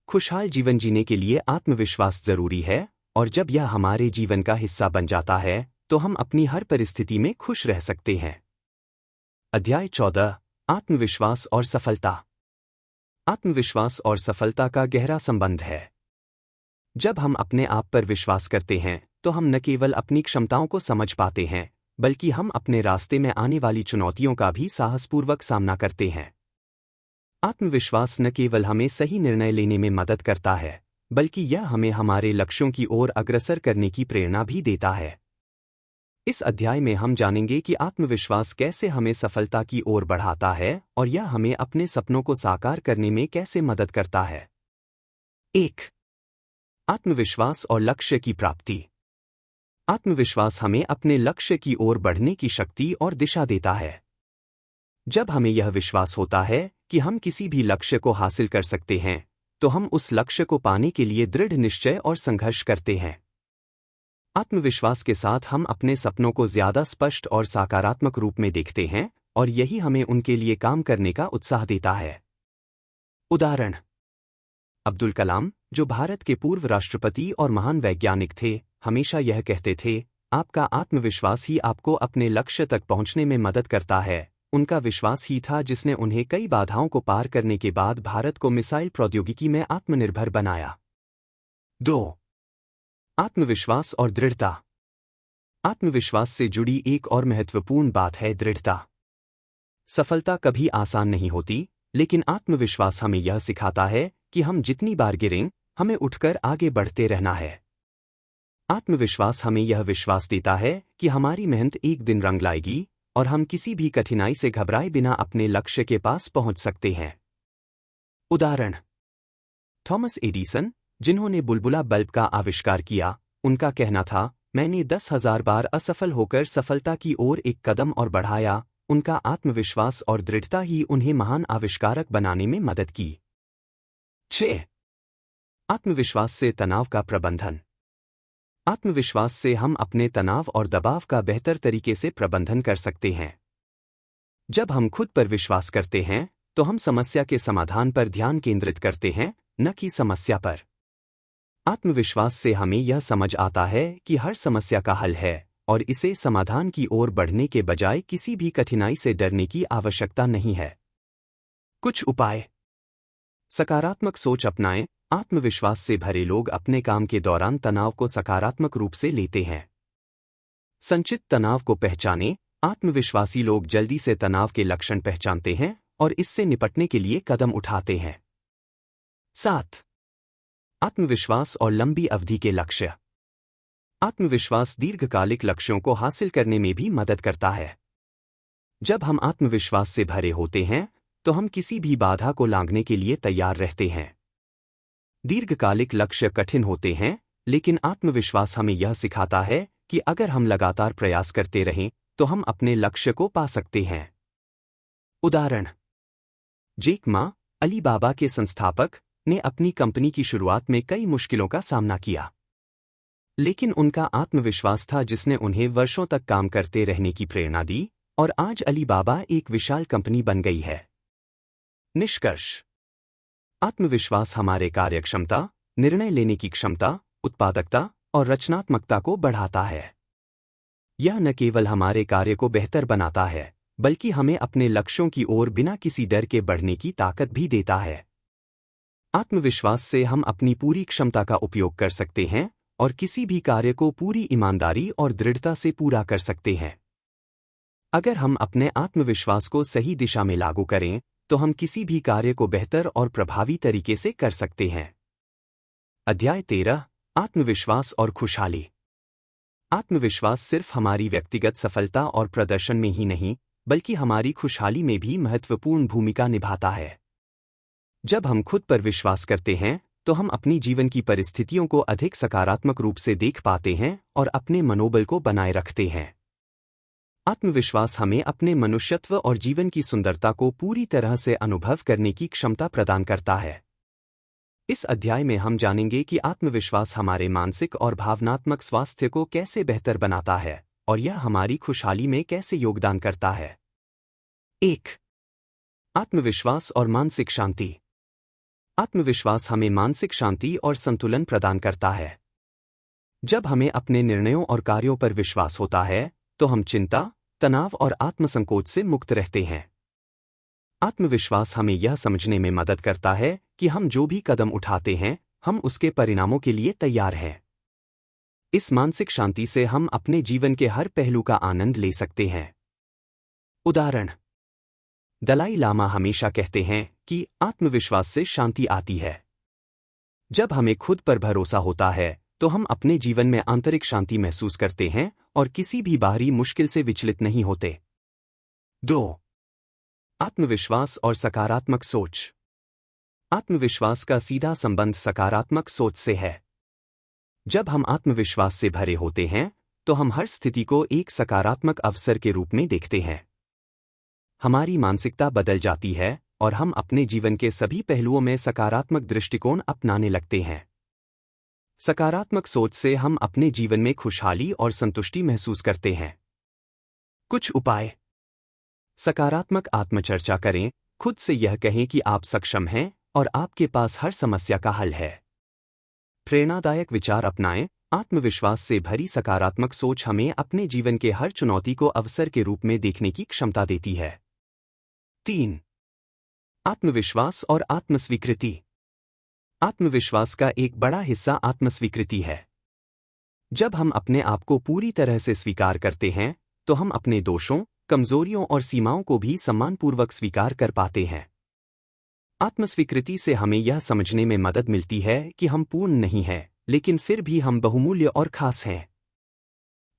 खुशहाल जीवन जीने के लिए आत्मविश्वास जरूरी है और जब यह हमारे जीवन का हिस्सा बन जाता है तो हम अपनी हर परिस्थिति में खुश रह सकते हैं। अध्याय 14: आत्मविश्वास और सफलता। आत्मविश्वास और सफलता का गहरा संबंध है। जब हम अपने आप पर विश्वास करते हैं तो हम न केवल अपनी क्षमताओं को समझ पाते हैं, बल्कि हम अपने रास्ते में आने वाली चुनौतियों का भी साहसपूर्वक सामना करते हैं। आत्मविश्वास न केवल हमें सही निर्णय लेने में मदद करता है, बल्कि यह हमें हमारे लक्ष्यों की ओर अग्रसर करने की प्रेरणा भी देता है। इस अध्याय में हम जानेंगे कि आत्मविश्वास कैसे हमें सफलता की ओर बढ़ाता है और यह हमें अपने सपनों को साकार करने में कैसे मदद करता है। 1. आत्मविश्वास और लक्ष्य की प्राप्ति। आत्मविश्वास हमें अपने लक्ष्य की ओर बढ़ने की शक्ति और दिशा देता है। जब हमें यह विश्वास होता है कि हम किसी भी लक्ष्य को हासिल कर सकते हैं, तो हम उस लक्ष्य को पाने के लिए दृढ़ निश्चय और संघर्ष करते हैं। आत्मविश्वास के साथ हम अपने सपनों को ज्यादा स्पष्ट और सकारात्मक रूप में देखते हैं और यही हमें उनके लिए काम करने का उत्साह देता है। उदाहरण: अब्दुल कलाम, जो भारत के पूर्व राष्ट्रपति और महान वैज्ञानिक थे, हमेशा यह कहते थे, आपका आत्मविश्वास ही आपको अपने लक्ष्य तक पहुंचने में मदद करता है। उनका विश्वास ही था जिसने उन्हें कई बाधाओं को पार करने के बाद भारत को मिसाइल प्रौद्योगिकी में आत्मनिर्भर बनाया। 2. आत्मविश्वास और दृढ़ता। आत्मविश्वास से जुड़ी एक और महत्वपूर्ण बात है दृढ़ता। सफलता कभी आसान नहीं होती, लेकिन आत्मविश्वास हमें यह सिखाता है कि हम जितनी बार गिरें, हमें उठकर आगे बढ़ते रहना है। आत्मविश्वास हमें यह विश्वास देता है कि हमारी मेहनत एक दिन रंग लाएगी और हम किसी भी कठिनाई से घबराए बिना अपने लक्ष्य के पास पहुंच सकते हैं। उदाहरण: थॉमस एडिसन, जिन्होंने बुलबुला बल्ब का आविष्कार किया, उनका कहना था, मैंने 10,000 बार असफल होकर सफलता की ओर एक कदम और बढ़ाया। उनका आत्मविश्वास और दृढ़ता ही उन्हें महान आविष्कारक बनाने में मदद की। 6. आत्मविश्वास से तनाव का प्रबंधन। आत्मविश्वास से हम अपने तनाव और दबाव का बेहतर तरीके से प्रबंधन कर सकते हैं। जब हम खुद पर विश्वास करते हैं तो हम समस्या के समाधान पर ध्यान केंद्रित करते हैं, न कि समस्या पर। आत्मविश्वास से हमें यह समझ आता है कि हर समस्या का हल है और इसे समाधान की ओर बढ़ने के बजाय किसी भी कठिनाई से डरने की आवश्यकता नहीं है। कुछ उपाय: सकारात्मक सोच अपनाएं। आत्मविश्वास से भरे लोग अपने काम के दौरान तनाव को सकारात्मक रूप से लेते हैं। संचित तनाव को पहचानें। आत्मविश्वासी लोग जल्दी से तनाव के लक्षण पहचानते हैं और इससे निपटने के लिए कदम उठाते हैं। 7. आत्मविश्वास और लंबी अवधि के लक्ष्य। आत्मविश्वास दीर्घकालिक लक्ष्यों को हासिल करने में भी मदद करता है। जब हम आत्मविश्वास से भरे होते हैं तो हम किसी भी बाधा को लांघने के लिए तैयार रहते हैं। दीर्घकालिक लक्ष्य कठिन होते हैं, लेकिन आत्मविश्वास हमें यह सिखाता है कि अगर हम लगातार प्रयास करते रहें तो हम अपने लक्ष्य को पा सकते हैं। उदाहरण: जैक मा, अलीबाबा के संस्थापक, ने अपनी कंपनी की शुरुआत में कई मुश्किलों का सामना किया, लेकिन उनका आत्मविश्वास था जिसने उन्हें वर्षों तक काम करते रहने की प्रेरणा दी, और आज अलीबाबा एक विशाल कंपनी बन गई है। निष्कर्ष: आत्मविश्वास हमारे कार्यक्षमता, निर्णय लेने की क्षमता, उत्पादकता और रचनात्मकता को बढ़ाता है। यह न केवल हमारे कार्य को बेहतर बनाता है, बल्कि हमें अपने लक्ष्यों की ओर बिना किसी डर के बढ़ने की ताकत भी देता है। आत्मविश्वास से हम अपनी पूरी क्षमता का उपयोग कर सकते हैं और किसी भी कार्य को पूरी ईमानदारी और दृढ़ता से पूरा कर सकते हैं। अगर हम अपने आत्मविश्वास को सही दिशा में लागू करें तो हम किसी भी कार्य को बेहतर और प्रभावी तरीके से कर सकते हैं। अध्याय 13: आत्मविश्वास और खुशहाली। आत्मविश्वास सिर्फ हमारी व्यक्तिगत सफलता और प्रदर्शन में ही नहीं, बल्कि हमारी खुशहाली में भी महत्वपूर्ण भूमिका निभाता है। जब हम खुद पर विश्वास करते हैं तो हम अपनी जीवन की परिस्थितियों को अधिक सकारात्मक रूप से देख पाते हैं और अपने मनोबल को बनाए रखते हैं। आत्मविश्वास हमें अपने मनुष्यत्व और जीवन की सुंदरता को पूरी तरह से अनुभव करने की क्षमता प्रदान करता है। इस अध्याय में हम जानेंगे कि आत्मविश्वास हमारे मानसिक और भावनात्मक स्वास्थ्य को कैसे बेहतर बनाता है और यह हमारी खुशहाली में कैसे योगदान करता है। 1. आत्मविश्वास और मानसिक शांति। आत्मविश्वास हमें मानसिक शांति और संतुलन प्रदान करता है। जब हमें अपने निर्णयों और कार्यों पर विश्वास होता है तो हम चिंता, तनाव और आत्मसंकोच से मुक्त रहते हैं। आत्मविश्वास हमें यह समझने में मदद करता है कि हम जो भी कदम उठाते हैं, हम उसके परिणामों के लिए तैयार हैं। इस मानसिक शांति से हम अपने जीवन के हर पहलू का आनंद ले सकते हैं। उदाहरण: दलाई लामा हमेशा कहते हैं कि आत्मविश्वास से शांति आती है। जब हमें खुद पर भरोसा होता है तो हम अपने जीवन में आंतरिक शांति महसूस करते हैं और किसी भी बाहरी मुश्किल से विचलित नहीं होते। 2. आत्मविश्वास और सकारात्मक सोच। आत्मविश्वास का सीधा संबंध सकारात्मक सोच से है। जब हम आत्मविश्वास से भरे होते हैं तो हम हर स्थिति को एक सकारात्मक अवसर के रूप में देखते हैं। हमारी मानसिकता बदल जाती है और हम अपने जीवन के सभी पहलुओं में सकारात्मक दृष्टिकोण अपनाने लगते हैं। सकारात्मक सोच से हम अपने जीवन में खुशहाली और संतुष्टि महसूस करते हैं। कुछ उपाय: सकारात्मक आत्मचर्चा करें, खुद से यह कहें कि आप सक्षम हैं और आपके पास हर समस्या का हल है। प्रेरणादायक विचार अपनाएं, आत्मविश्वास से भरी सकारात्मक सोच हमें अपने जीवन के हर चुनौती को अवसर के रूप में देखने की क्षमता देती है। 3. आत्मविश्वास और आत्मस्वीकृति। आत्मविश्वास का एक बड़ा हिस्सा आत्मस्वीकृति है। जब हम अपने आप को पूरी तरह से स्वीकार करते हैं तो हम अपने दोषों, कमजोरियों और सीमाओं को भी सम्मानपूर्वक स्वीकार कर पाते हैं। आत्मस्वीकृति से हमें यह समझने में मदद मिलती है कि हम पूर्ण नहीं हैं, लेकिन फिर भी हम बहुमूल्य और खास हैं।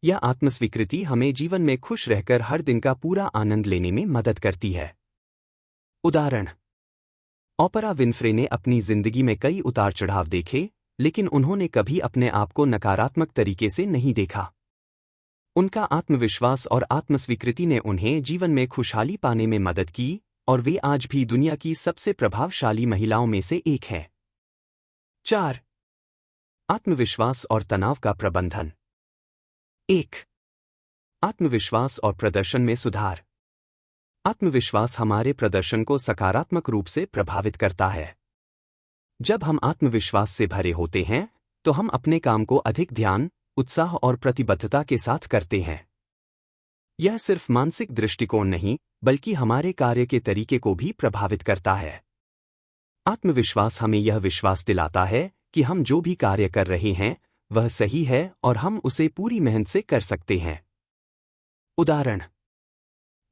यह आत्मस्वीकृति हमें जीवन में खुश रहकर हर दिन का पूरा आनंद लेने में मदद करती है। उदाहरण: ओपरा विनफ्रे ने अपनी जिंदगी में कई उतार चढ़ाव देखे, लेकिन उन्होंने कभी अपने आप को नकारात्मक तरीके से नहीं देखा। उनका आत्मविश्वास और आत्मस्वीकृति ने उन्हें जीवन में खुशहाली पाने में मदद की और वे आज भी दुनिया की सबसे प्रभावशाली महिलाओं में से एक हैं। 4. आत्मविश्वास और तनाव का प्रबंधन। 1. आत्मविश्वास और प्रदर्शन में सुधार। आत्मविश्वास हमारे प्रदर्शन को सकारात्मक रूप से प्रभावित करता है। जब हम आत्मविश्वास से भरे होते हैं तो हम अपने काम को अधिक ध्यान, उत्साह और प्रतिबद्धता के साथ करते हैं। यह सिर्फ मानसिक दृष्टिकोण नहीं, बल्कि हमारे कार्य के तरीके को भी प्रभावित करता है। आत्मविश्वास हमें यह विश्वास दिलाता है कि हम जो भी कार्य कर रहे हैं वह सही है और हम उसे पूरी मेहनत से कर सकते हैं। उदाहरण: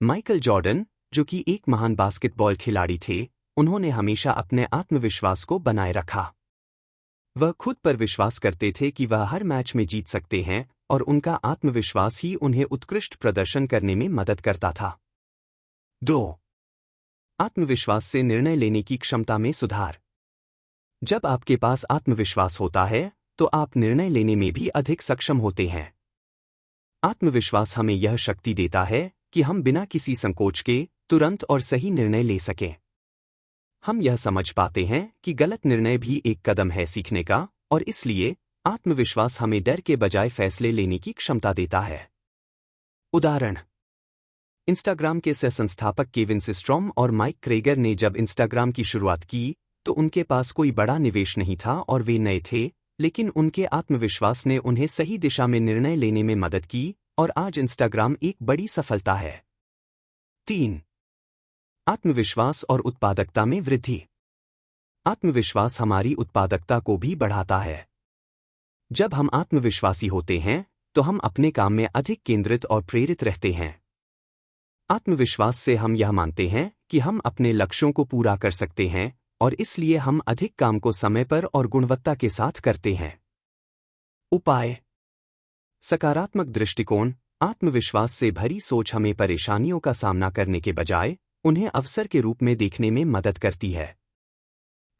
माइकल जॉर्डन, जो कि एक महान बास्केटबॉल खिलाड़ी थे, उन्होंने हमेशा अपने आत्मविश्वास को बनाए रखा। वह खुद पर विश्वास करते थे कि वह हर मैच में जीत सकते हैं और उनका आत्मविश्वास ही उन्हें उत्कृष्ट प्रदर्शन करने में मदद करता था। 2. आत्मविश्वास से निर्णय लेने की क्षमता में सुधार। जब आपके पास आत्मविश्वास होता है तो आप निर्णय लेने में भी अधिक सक्षम होते हैं। आत्मविश्वास हमें यह शक्ति देता है कि हम बिना किसी संकोच के तुरंत और सही निर्णय ले सकें। हम यह समझ पाते हैं कि गलत निर्णय भी एक कदम है सीखने का, और इसलिए आत्मविश्वास हमें डर के बजाय फैसले लेने की क्षमता देता है। उदाहरण: इंस्टाग्राम के सह संस्थापक केविन सिस्ट्रॉम और माइक क्रेगर ने जब इंस्टाग्राम की शुरुआत की तो उनके पास कोई बड़ा निवेश नहीं था और वे नए थे, लेकिन उनके आत्मविश्वास ने उन्हें सही दिशा में निर्णय लेने में मदद की और आज इंस्टाग्राम एक बड़ी सफलता है। 3. आत्मविश्वास और उत्पादकता में वृद्धि। आत्मविश्वास हमारी उत्पादकता को भी बढ़ाता है। जब हम आत्मविश्वासी होते हैं तो हम अपने काम में अधिक केंद्रित और प्रेरित रहते हैं। आत्मविश्वास से हम यह मानते हैं कि हम अपने लक्ष्यों को पूरा कर सकते हैं और इसलिए हम अधिक काम को समय पर और गुणवत्ता के साथ करते हैं। उपाय: सकारात्मक दृष्टिकोण। आत्मविश्वास से भरी सोच हमें परेशानियों का सामना करने के बजाय उन्हें अवसर के रूप में देखने में मदद करती है।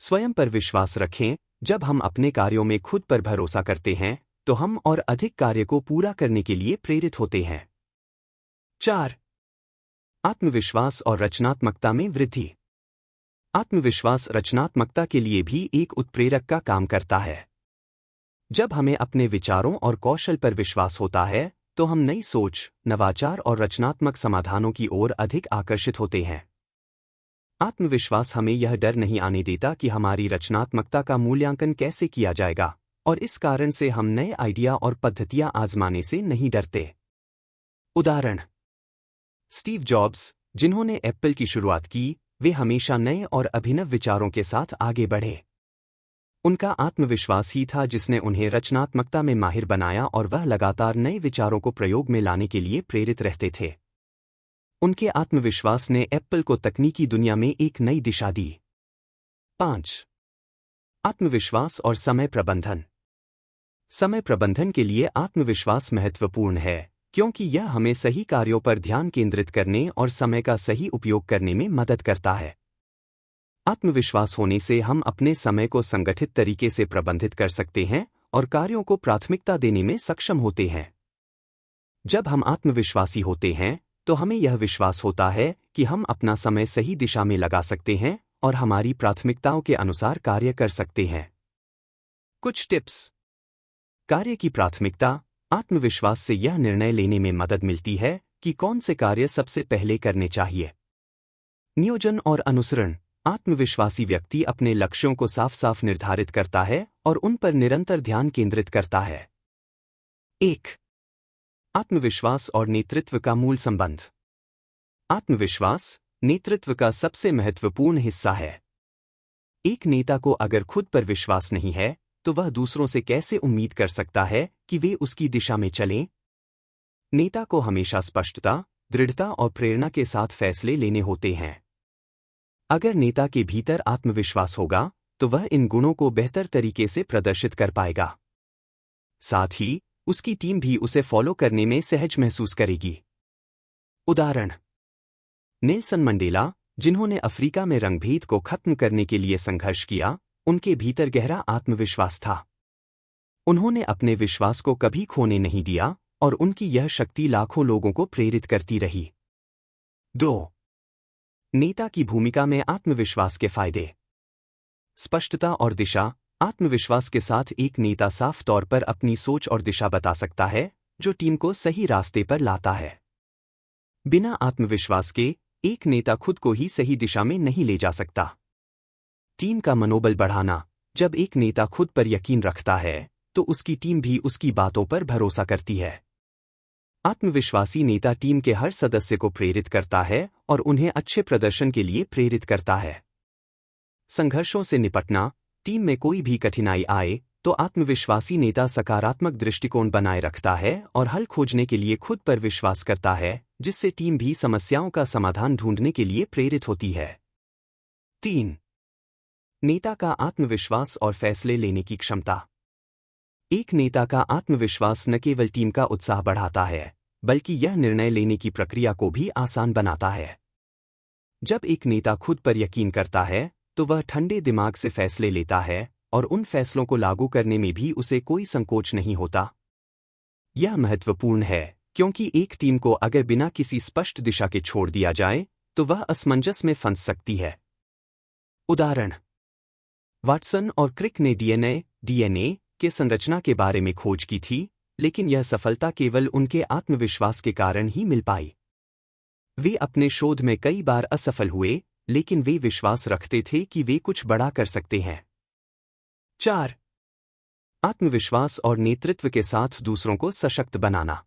स्वयं पर विश्वास रखें। जब हम अपने कार्यों में खुद पर भरोसा करते हैं तो हम और अधिक कार्य को पूरा करने के लिए प्रेरित होते हैं। 4. आत्मविश्वास और रचनात्मकता में वृद्धि। आत्मविश्वास रचनात्मकता के लिए भी एक उत्प्रेरक का काम करता है। जब हमें अपने विचारों और कौशल पर विश्वास होता है तो हम नई सोच, नवाचार और रचनात्मक समाधानों की ओर अधिक आकर्षित होते हैं। आत्मविश्वास हमें यह डर नहीं आने देता कि हमारी रचनात्मकता का मूल्यांकन कैसे किया जाएगा, और इस कारण से हम नए आइडिया और पद्धतियां आजमाने से नहीं डरते। उदाहरण: स्टीव जॉब्स, जिन्होंने एप्पल की शुरुआत की, वे हमेशा नए और अभिनव विचारों के साथ आगे बढ़े। उनका आत्मविश्वास ही था जिसने उन्हें रचनात्मकता में माहिर बनाया और वह लगातार नए विचारों को प्रयोग में लाने के लिए प्रेरित रहते थे। उनके आत्मविश्वास ने एप्पल को तकनीकी दुनिया में एक नई दिशा दी। 5. आत्मविश्वास और समय प्रबंधन। समय प्रबंधन के लिए आत्मविश्वास महत्वपूर्ण है क्योंकि यह हमें सही कार्यों पर ध्यान केंद्रित करने और समय का सही उपयोग करने में मदद करता है। आत्मविश्वास होने से हम अपने समय को संगठित तरीके से प्रबंधित कर सकते हैं और कार्यों को प्राथमिकता देने में सक्षम होते हैं। जब हम आत्मविश्वासी होते हैं तो हमें यह विश्वास होता है कि हम अपना समय सही दिशा में लगा सकते हैं और हमारी प्राथमिकताओं के अनुसार कार्य कर सकते हैं। कुछ टिप्स। कार्य की प्राथमिकता। आत्मविश्वास से यह निर्णय लेने में मदद मिलती है कि कौन से कार्य सबसे पहले करने चाहिए। नियोजन और अनुसरण। आत्मविश्वासी व्यक्ति अपने लक्ष्यों को साफ साफ निर्धारित करता है और उन पर निरंतर ध्यान केंद्रित करता है। 1. आत्मविश्वास और नेतृत्व का मूल संबंध। आत्मविश्वास नेतृत्व का सबसे महत्वपूर्ण हिस्सा है। एक नेता को अगर खुद पर विश्वास नहीं है तो वह दूसरों से कैसे उम्मीद कर सकता है कि वे उसकी दिशा में चलें? नेता को हमेशा स्पष्टता, दृढ़ता और प्रेरणा के साथ फैसले लेने होते हैं। अगर नेता के भीतर आत्मविश्वास होगा तो वह इन गुणों को बेहतर तरीके से प्रदर्शित कर पाएगा। साथ ही उसकी टीम भी उसे फॉलो करने में सहज महसूस करेगी। उदाहरण: नेल्सन मंडेला, जिन्होंने अफ्रीका में रंगभेद को खत्म करने के लिए संघर्ष किया, उनके भीतर गहरा आत्मविश्वास था। उन्होंने अपने विश्वास को कभी खोने नहीं दिया और उनकी यह शक्ति लाखों लोगों को प्रेरित करती रही। 2. नेता की भूमिका में आत्मविश्वास के फायदे। स्पष्टता और दिशा। आत्मविश्वास के साथ एक नेता साफ तौर पर अपनी सोच और दिशा बता सकता है, जो टीम को सही रास्ते पर लाता है। बिना आत्मविश्वास के एक नेता खुद को ही सही दिशा में नहीं ले जा सकता। टीम का मनोबल बढ़ाना। जब एक नेता खुद पर यकीन रखता है तो उसकी टीम भी उसकी बातों पर भरोसा करती है। आत्मविश्वासी नेता टीम के हर सदस्य को प्रेरित करता है और उन्हें अच्छे प्रदर्शन के लिए प्रेरित करता है। संघर्षों से निपटना। टीम में कोई भी कठिनाई आए तो आत्मविश्वासी नेता सकारात्मक दृष्टिकोण बनाए रखता है और हल खोजने के लिए खुद पर विश्वास करता है, जिससे टीम भी समस्याओं का समाधान ढूंढने के लिए प्रेरित होती है। 3. नेता का आत्मविश्वास और फैसले लेने की क्षमता। एक नेता का आत्मविश्वास न केवल टीम का उत्साह बढ़ाता है, बल्कि यह निर्णय लेने की प्रक्रिया को भी आसान बनाता है। जब एक नेता खुद पर यकीन करता है, तो वह ठंडे दिमाग से फैसले लेता है और उन फैसलों को लागू करने में भी उसे कोई संकोच नहीं होता। यह महत्वपूर्ण है, क्योंकि एक टीम को अगर बिना किसी स्पष्ट दिशा के छोड़ दिया जाए, तो वह असमंजस में फंस सकती है। उदाहरण: वाटसन और क्रिक ने डीएनए के संरचना के बारे में खोज की थी, लेकिन यह सफलता केवल उनके आत्मविश्वास के कारण ही मिल पाई। वे अपने शोध में कई बार असफल हुए, लेकिन वे विश्वास रखते थे कि वे कुछ बड़ा कर सकते हैं। 4. आत्मविश्वास और नेतृत्व के साथ दूसरों को सशक्त बनाना।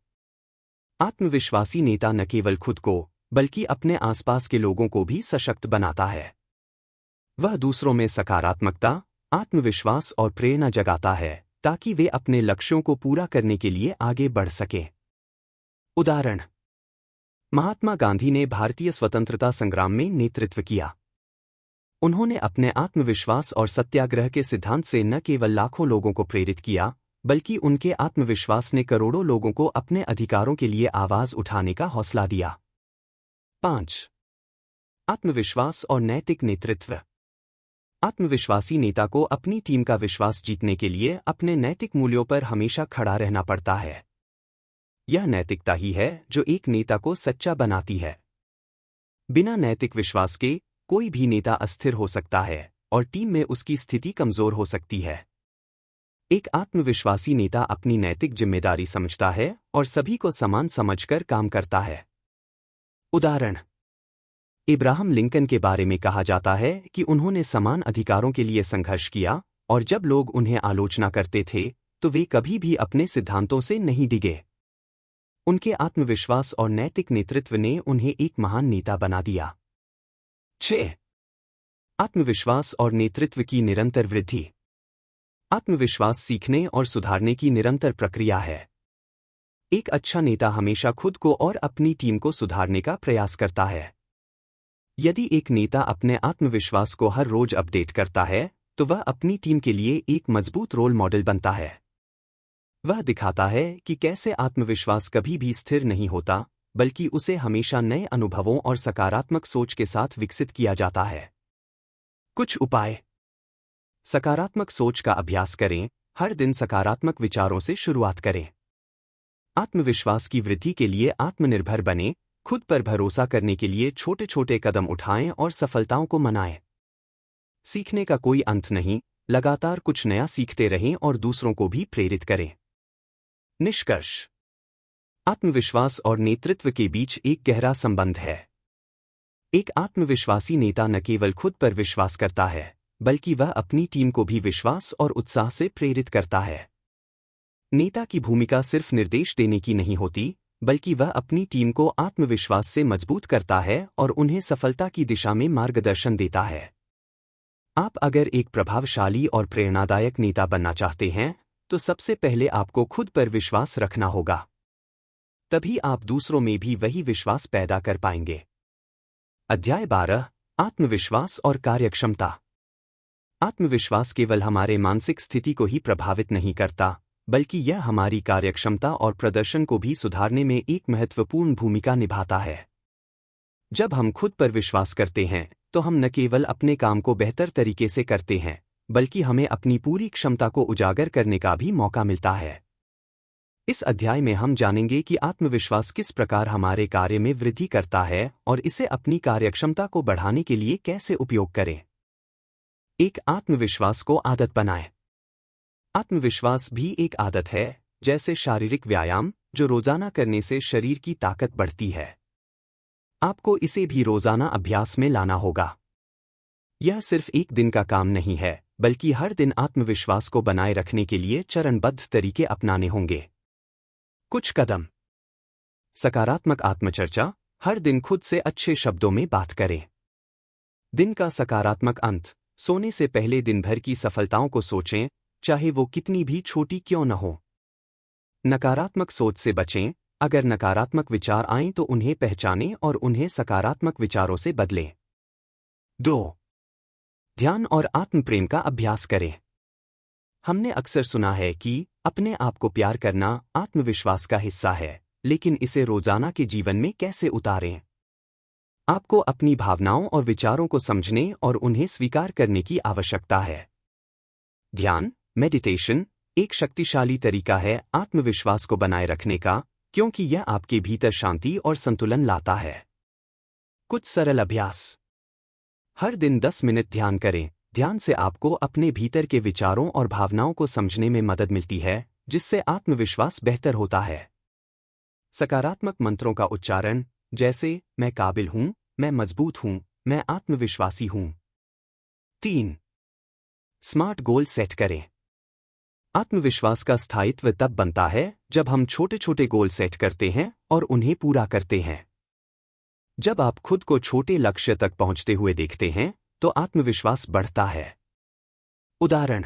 आत्मविश्वासी नेता न केवल खुद को, बल्कि अपने आसपास के लोगों को भी सशक्त बनाता है। वह दूसरों में सकारात्मकता, आत्मविश्वास और प्रेरणा जगाता है, ताकि वे अपने लक्ष्यों को पूरा करने के लिए आगे बढ़ सकें। उदाहरण: महात्मा गांधी ने भारतीय स्वतंत्रता संग्राम में नेतृत्व किया। उन्होंने अपने आत्मविश्वास और सत्याग्रह के सिद्धांत से न केवल लाखों लोगों को प्रेरित किया, बल्कि उनके आत्मविश्वास ने करोड़ों लोगों को अपने अधिकारों के लिए आवाज उठाने का हौसला दिया। 5. आत्मविश्वास और नैतिक नेतृत्व। आत्मविश्वासी नेता को अपनी टीम का विश्वास जीतने के लिए अपने नैतिक मूल्यों पर हमेशा खड़ा रहना पड़ता है। यह नैतिकता ही है जो एक नेता को सच्चा बनाती है। बिना नैतिक विश्वास के कोई भी नेता अस्थिर हो सकता है और टीम में उसकी स्थिति कमजोर हो सकती है। एक आत्मविश्वासी नेता अपनी नैतिक जिम्मेदारी समझता है और सभी को समान समझकर काम करता है। उदाहरण: इब्राहम लिंकन के बारे में कहा जाता है कि उन्होंने समान अधिकारों के लिए संघर्ष किया, और जब लोग उन्हें आलोचना करते थे, तो वे कभी भी अपने सिद्धांतों से नहीं डिगे। उनके आत्मविश्वास और नैतिक नेतृत्व ने उन्हें एक महान नेता बना दिया। 6. आत्मविश्वास और नेतृत्व की निरंतर वृद्धि। आत्मविश्वास सीखने और सुधारने की निरंतर प्रक्रिया है। एक अच्छा नेता हमेशा खुद को और अपनी टीम को सुधारने का प्रयास करता है। यदि एक नेता अपने आत्मविश्वास को हर रोज अपडेट करता है, तो वह अपनी टीम के लिए एक मजबूत रोल मॉडल बनता है। वह दिखाता है कि कैसे आत्मविश्वास कभी भी स्थिर नहीं होता, बल्कि उसे हमेशा नए अनुभवों और सकारात्मक सोच के साथ विकसित किया जाता है। कुछ उपाय: सकारात्मक सोच का अभ्यास करें। हर दिन सकारात्मक विचारों से शुरुआत करें। आत्मविश्वास की वृद्धि के लिए आत्मनिर्भर बनें। खुद पर भरोसा करने के लिए छोटे छोटे कदम उठाएं और सफलताओं को मनाएं। सीखने का कोई अंत नहीं, लगातार कुछ नया सीखते रहें और दूसरों को भी प्रेरित करें। निष्कर्ष: आत्मविश्वास और नेतृत्व के बीच एक गहरा संबंध है। एक आत्मविश्वासी नेता न केवल खुद पर विश्वास करता है, बल्कि वह अपनी टीम को भी विश्वास और उत्साह से प्रेरित करता है। नेता की भूमिका सिर्फ निर्देश देने की नहीं होती, बल्कि वह अपनी टीम को आत्मविश्वास से मजबूत करता है और उन्हें सफलता की दिशा में मार्गदर्शन देता है। आप अगर एक प्रभावशाली और प्रेरणादायक नेता बनना चाहते हैं, तो सबसे पहले आपको खुद पर विश्वास रखना होगा। तभी आप दूसरों में भी वही विश्वास पैदा कर पाएंगे। अध्याय 12: आत्मविश्वास और कार्यक्षमता। आत्मविश्वास केवल हमारे मानसिक स्थिति को ही प्रभावित नहीं करता, बल्कि यह हमारी कार्यक्षमता और प्रदर्शन को भी सुधारने में एक महत्वपूर्ण भूमिका निभाता है। जब हम खुद पर विश्वास करते हैं, तो हम न केवल अपने काम को बेहतर तरीके से करते हैं, बल्कि हमें अपनी पूरी क्षमता को उजागर करने का भी मौका मिलता है। इस अध्याय में हम जानेंगे कि आत्मविश्वास किस प्रकार हमारे कार्य में वृद्धि करता है और इसे अपनी कार्यक्षमता को बढ़ाने के लिए कैसे उपयोग करें। एक आत्मविश्वास को आदत बनाएं। आत्मविश्वास भी एक आदत है, जैसे शारीरिक व्यायाम, जो रोजाना करने से शरीर की ताकत बढ़ती है। आपको इसे भी रोजाना अभ्यास में लाना होगा। यह सिर्फ एक दिन का काम नहीं है, बल्कि हर दिन आत्मविश्वास को बनाए रखने के लिए चरणबद्ध तरीके अपनाने होंगे। कुछ कदम: सकारात्मक आत्मचर्चा। हर दिन खुद से अच्छे शब्दों में बात करें। दिन का सकारात्मक अंत: सोने से पहले दिन भर की सफलताओं को सोचें, चाहे वो कितनी भी छोटी क्यों न हो। नकारात्मक सोच से बचें। अगर नकारात्मक विचार आएं तो उन्हें पहचानें और उन्हें सकारात्मक विचारों से बदलें। 2. ध्यान और आत्मप्रेम का अभ्यास करें। हमने अक्सर सुना है कि अपने आप को प्यार करना आत्मविश्वास का हिस्सा है, लेकिन इसे रोजाना के जीवन में कैसे उतारें? आपको अपनी भावनाओं और विचारों को समझने और उन्हें स्वीकार करने की आवश्यकता है। ध्यान, मेडिटेशन, एक शक्तिशाली तरीका है आत्मविश्वास को बनाए रखने का, क्योंकि यह आपके भीतर शांति और संतुलन लाता है। कुछ सरल अभ्यास। हर दिन 10 मिनट ध्यान करें। ध्यान से आपको अपने भीतर के विचारों और भावनाओं को समझने में मदद मिलती है, जिससे आत्मविश्वास बेहतर होता है। सकारात्मक मंत्रों का उच्चारण, जैसे मैं काबिल हूं, मैं मजबूत हूं, मैं आत्मविश्वासी हूं। 3. स्मार्ट गोल सेट करें। आत्मविश्वास का स्थायित्व तब बनता है जब हम छोटे छोटे गोल सेट करते हैं और उन्हें पूरा करते हैं। जब आप खुद को छोटे लक्ष्य तक पहुंचते हुए देखते हैं तो आत्मविश्वास बढ़ता है। उदाहरण,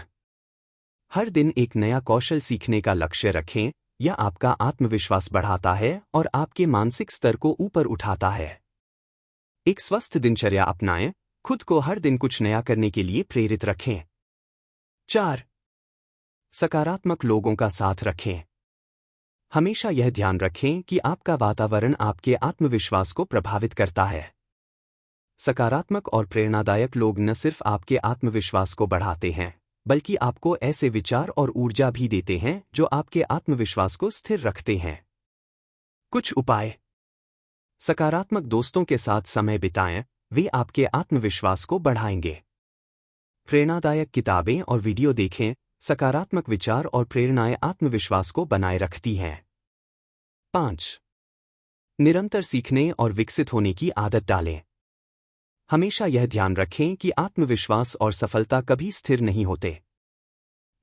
हर दिन एक नया कौशल सीखने का लक्ष्य रखें। यह आपका आत्मविश्वास बढ़ाता है और आपके मानसिक स्तर को ऊपर उठाता है। एक स्वस्थ दिनचर्या अपनाएं। खुद को हर दिन कुछ नया करने के लिए प्रेरित रखें। 4. सकारात्मक लोगों का साथ रखें। हमेशा यह ध्यान रखें कि आपका वातावरण आपके आत्मविश्वास को प्रभावित करता है। सकारात्मक और प्रेरणादायक लोग न सिर्फ आपके आत्मविश्वास को बढ़ाते हैं, बल्कि आपको ऐसे विचार और ऊर्जा भी देते हैं जो आपके आत्मविश्वास को स्थिर रखते हैं। कुछ उपाय। सकारात्मक दोस्तों के साथ समय बिताएं, वे आपके आत्मविश्वास को बढ़ाएंगे। प्रेरणादायक किताबें और वीडियो देखें। सकारात्मक विचार और प्रेरणाएं आत्मविश्वास को बनाए रखती हैं। 5. निरंतर सीखने और विकसित होने की आदत डालें। हमेशा यह ध्यान रखें कि आत्मविश्वास और सफलता कभी स्थिर नहीं होते।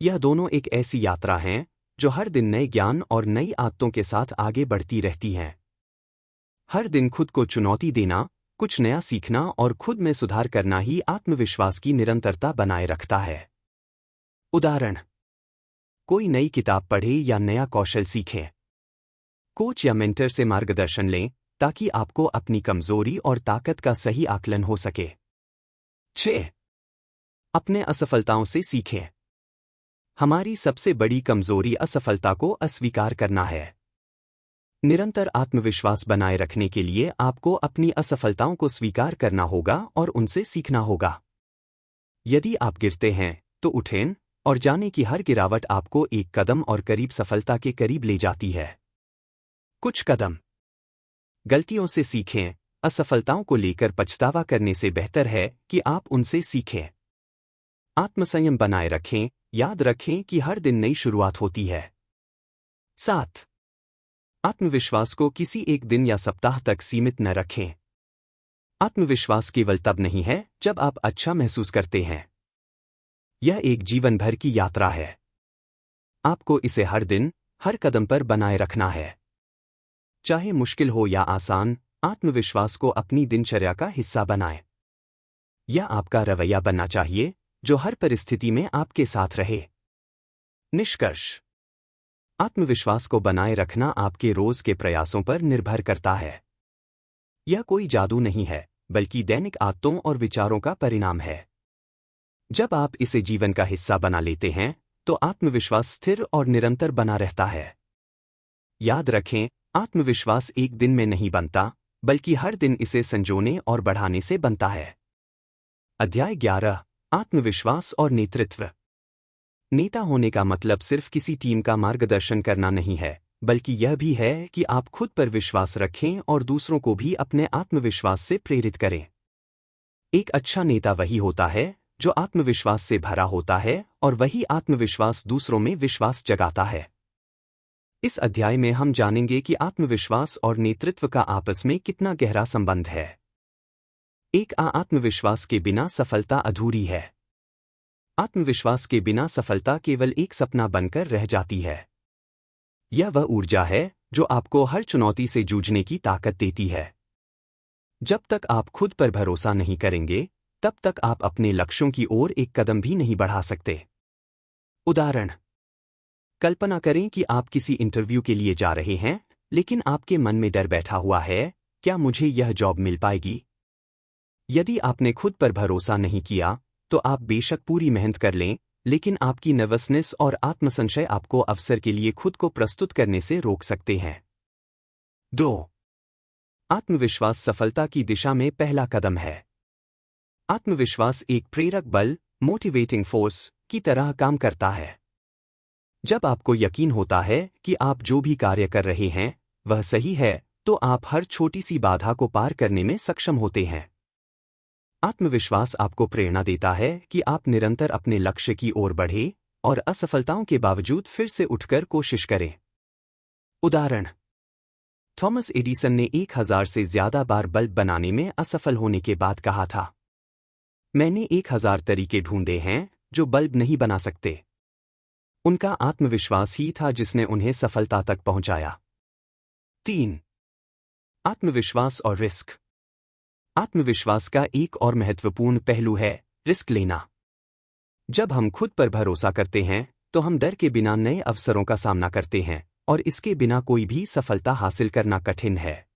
यह दोनों एक ऐसी यात्रा हैं जो हर दिन नए ज्ञान और नई आदतों के साथ आगे बढ़ती रहती हैं। हर दिन खुद को चुनौती देना, कुछ नया सीखना और खुद में सुधार करना ही आत्मविश्वास की निरंतरता बनाए रखता है। उदाहरण, कोई नई किताब पढ़े या नया कौशल सीखें। कोच या मेंटर से मार्गदर्शन लें ताकि आपको अपनी कमजोरी और ताकत का सही आकलन हो सके। 6. अपने असफलताओं से सीखें। हमारी सबसे बड़ी कमजोरी असफलता को अस्वीकार करना है। निरंतर आत्मविश्वास बनाए रखने के लिए आपको अपनी असफलताओं को स्वीकार करना होगा और उनसे सीखना होगा। यदि आप गिरते हैं तो उठें और जाने कि हर गिरावट आपको एक कदम और करीब सफलता के करीब ले जाती है। कुछ कदम। गलतियों से सीखें। असफलताओं को लेकर पछतावा करने से बेहतर है कि आप उनसे सीखें। आत्मसंयम बनाए रखें। याद रखें कि हर दिन नई शुरुआत होती है। 7. आत्मविश्वास को किसी एक दिन या सप्ताह तक सीमित न रखें। आत्मविश्वास केवल तब नहीं है जब आप अच्छा महसूस करते हैं। यह एक जीवन भर की यात्रा है। आपको इसे हर दिन, हर कदम पर बनाए रखना है। चाहे मुश्किल हो या आसान, आत्मविश्वास को अपनी दिनचर्या का हिस्सा बनाएं। यह आपका रवैया बनना चाहिए जो हर परिस्थिति में आपके साथ रहे। निष्कर्ष। आत्मविश्वास को बनाए रखना आपके रोज के प्रयासों पर निर्भर करता है। यह कोई जादू नहीं है, बल्कि दैनिक आदतों और विचारों का परिणाम है। जब आप इसे जीवन का हिस्सा बना लेते हैं तो आत्मविश्वास स्थिर और निरंतर बना रहता है। याद रखें, आत्मविश्वास एक दिन में नहीं बनता, बल्कि हर दिन इसे संजोने और बढ़ाने से बनता है। अध्याय 11, आत्मविश्वास और नेतृत्व। नेता होने का मतलब सिर्फ किसी टीम का मार्गदर्शन करना नहीं है, बल्कि यह भी है कि आप खुद पर विश्वास रखें और दूसरों को भी अपने आत्मविश्वास से प्रेरित करें। एक अच्छा नेता वही होता है जो आत्मविश्वास से भरा होता है और वही आत्मविश्वास दूसरों में विश्वास जगाता है। इस अध्याय में हम जानेंगे कि आत्मविश्वास और नेतृत्व का आपस में कितना गहरा संबंध है। एक आत्मविश्वास के बिना सफलता अधूरी है। आत्मविश्वास के बिना सफलता केवल एक सपना बनकर रह जाती है। यह वह ऊर्जा है जो आपको हर चुनौती से जूझने की ताकत देती है। जब तक आप खुद पर भरोसा नहीं करेंगे, तब तक आप अपने लक्ष्यों की ओर एक कदम भी नहीं बढ़ा सकते। उदाहरण: कल्पना करें कि आप किसी इंटरव्यू के लिए जा रहे हैं, लेकिन आपके मन में डर बैठा हुआ है, क्या मुझे यह जॉब मिल पाएगी? यदि आपने खुद पर भरोसा नहीं किया, तो आप बेशक पूरी मेहनत कर लें, लेकिन आपकी नर्वसनेस और आत्मसंशय आपको अवसर के लिए खुद को प्रस्तुत करने से रोक सकते हैं। 2. आत्मविश्वास सफलता की दिशा में पहला कदम है। आत्मविश्वास एक प्रेरक बल, मोटिवेटिंग फोर्स की तरह काम करता है। जब आपको यकीन होता है कि आप जो भी कार्य कर रहे हैं वह सही है, तो आप हर छोटी सी बाधा को पार करने में सक्षम होते हैं। आत्मविश्वास आपको प्रेरणा देता है कि आप निरंतर अपने लक्ष्य की ओर बढ़ें और असफलताओं के बावजूद फिर से उठकर कोशिश करें। उदाहरण: थॉमस एडिसन ने 1000 से ज्यादा बार बल्ब बनाने में असफल होने के बाद कहा था, मैंने 1000 तरीके ढूंढे हैं जो बल्ब नहीं बना सकते। उनका आत्मविश्वास ही था जिसने उन्हें सफलता तक पहुंचाया। 3. आत्मविश्वास और रिस्क। आत्मविश्वास का एक और महत्वपूर्ण पहलू है रिस्क लेना। जब हम खुद पर भरोसा करते हैं, तो हम डर के बिना नए अवसरों का सामना करते हैं, और इसके बिना कोई भी सफलता हासिल करना कठिन है।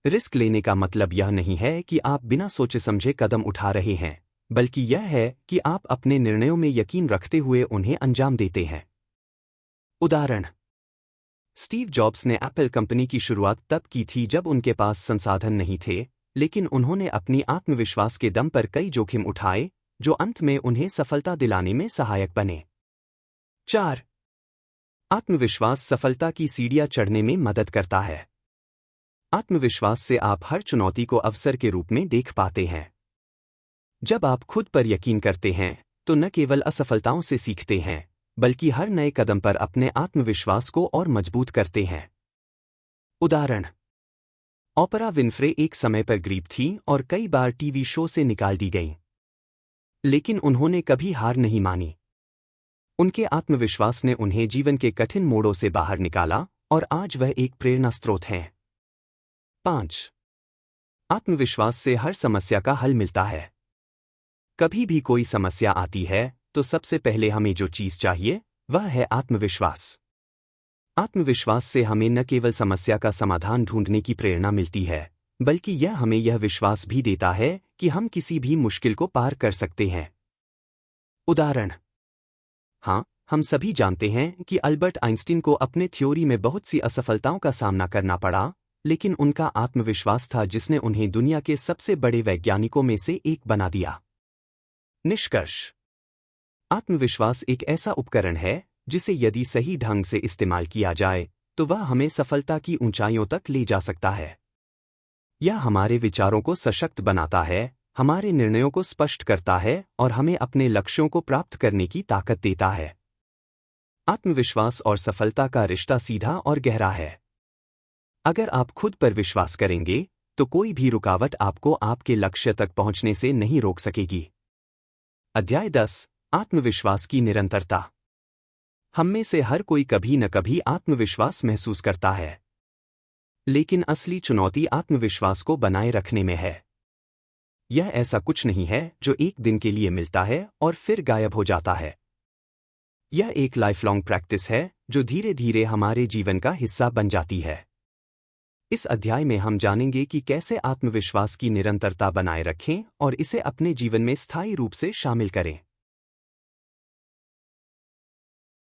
रिस्क लेने का मतलब यह नहीं है कि आप बिना सोचे समझे कदम उठा रहे हैं, बल्कि यह है कि आप अपने निर्णयों में यकीन रखते हुए उन्हें अंजाम देते हैं। उदाहरण: स्टीव जॉब्स ने एप्पल कंपनी की शुरुआत तब की थी जब उनके पास संसाधन नहीं थे, लेकिन उन्होंने अपनी आत्मविश्वास के दम पर कई जोखिम उठाए, जो अंत में उन्हें सफलता दिलाने में सहायक बने। 4. आत्मविश्वास सफलता की सीढ़ियां चढ़ने में मदद करता है। आत्मविश्वास से आप हर चुनौती को अवसर के रूप में देख पाते हैं। जब आप खुद पर यकीन करते हैं, तो न केवल असफलताओं से सीखते हैं, बल्कि हर नए कदम पर अपने आत्मविश्वास को और मजबूत करते हैं। उदाहरण: ओपरा विन्फ्रे एक समय पर गरीब थी और कई बार टीवी शो से निकाल दी गईं। लेकिन उन्होंने कभी हार नहीं मानी। उनके आत्मविश्वास ने उन्हें जीवन के कठिन मोड़ों से बाहर निकाला और आज वह एक प्रेरणा स्रोत हैं। 5. आत्मविश्वास से हर समस्या का हल मिलता है। कभी भी कोई समस्या आती है, तो सबसे पहले हमें जो चीज चाहिए वह है आत्मविश्वास। आत्मविश्वास से हमें न केवल समस्या का समाधान ढूंढने की प्रेरणा मिलती है, बल्कि यह हमें यह विश्वास भी देता है कि हम किसी भी मुश्किल को पार कर सकते हैं। उदाहरण: हाँ, हम सभी जानते हैं कि अल्बर्ट आइंस्टीन को अपने थ्योरी में बहुत सी असफलताओं का सामना करना पड़ा, लेकिन उनका आत्मविश्वास था जिसने उन्हें दुनिया के सबसे बड़े वैज्ञानिकों में से एक बना दिया। निष्कर्ष: आत्मविश्वास एक ऐसा उपकरण है जिसे यदि सही ढंग से इस्तेमाल किया जाए, तो वह हमें सफलता की ऊंचाइयों तक ले जा सकता है। यह हमारे विचारों को सशक्त बनाता है, हमारे निर्णयों को स्पष्ट करता है और हमें अपने लक्ष्यों को प्राप्त करने की ताकत देता है। आत्मविश्वास और सफलता का रिश्ता सीधा और गहरा है। अगर आप खुद पर विश्वास करेंगे, तो कोई भी रुकावट आपको आपके लक्ष्य तक पहुंचने से नहीं रोक सकेगी। अध्याय 10: आत्मविश्वास की निरंतरता। हम में से हर कोई कभी न कभी आत्मविश्वास महसूस करता है, लेकिन असली चुनौती आत्मविश्वास को बनाए रखने में है। यह ऐसा कुछ नहीं है जो एक दिन के लिए मिलता है और फिर गायब हो जाता है। यह एक लाइफलॉन्ग प्रैक्टिस है जो धीरे धीरे हमारे जीवन का हिस्सा बन जाती है। इस अध्याय में हम जानेंगे कि कैसे आत्मविश्वास की निरंतरता बनाए रखें और इसे अपने जीवन में स्थायी रूप से शामिल करें।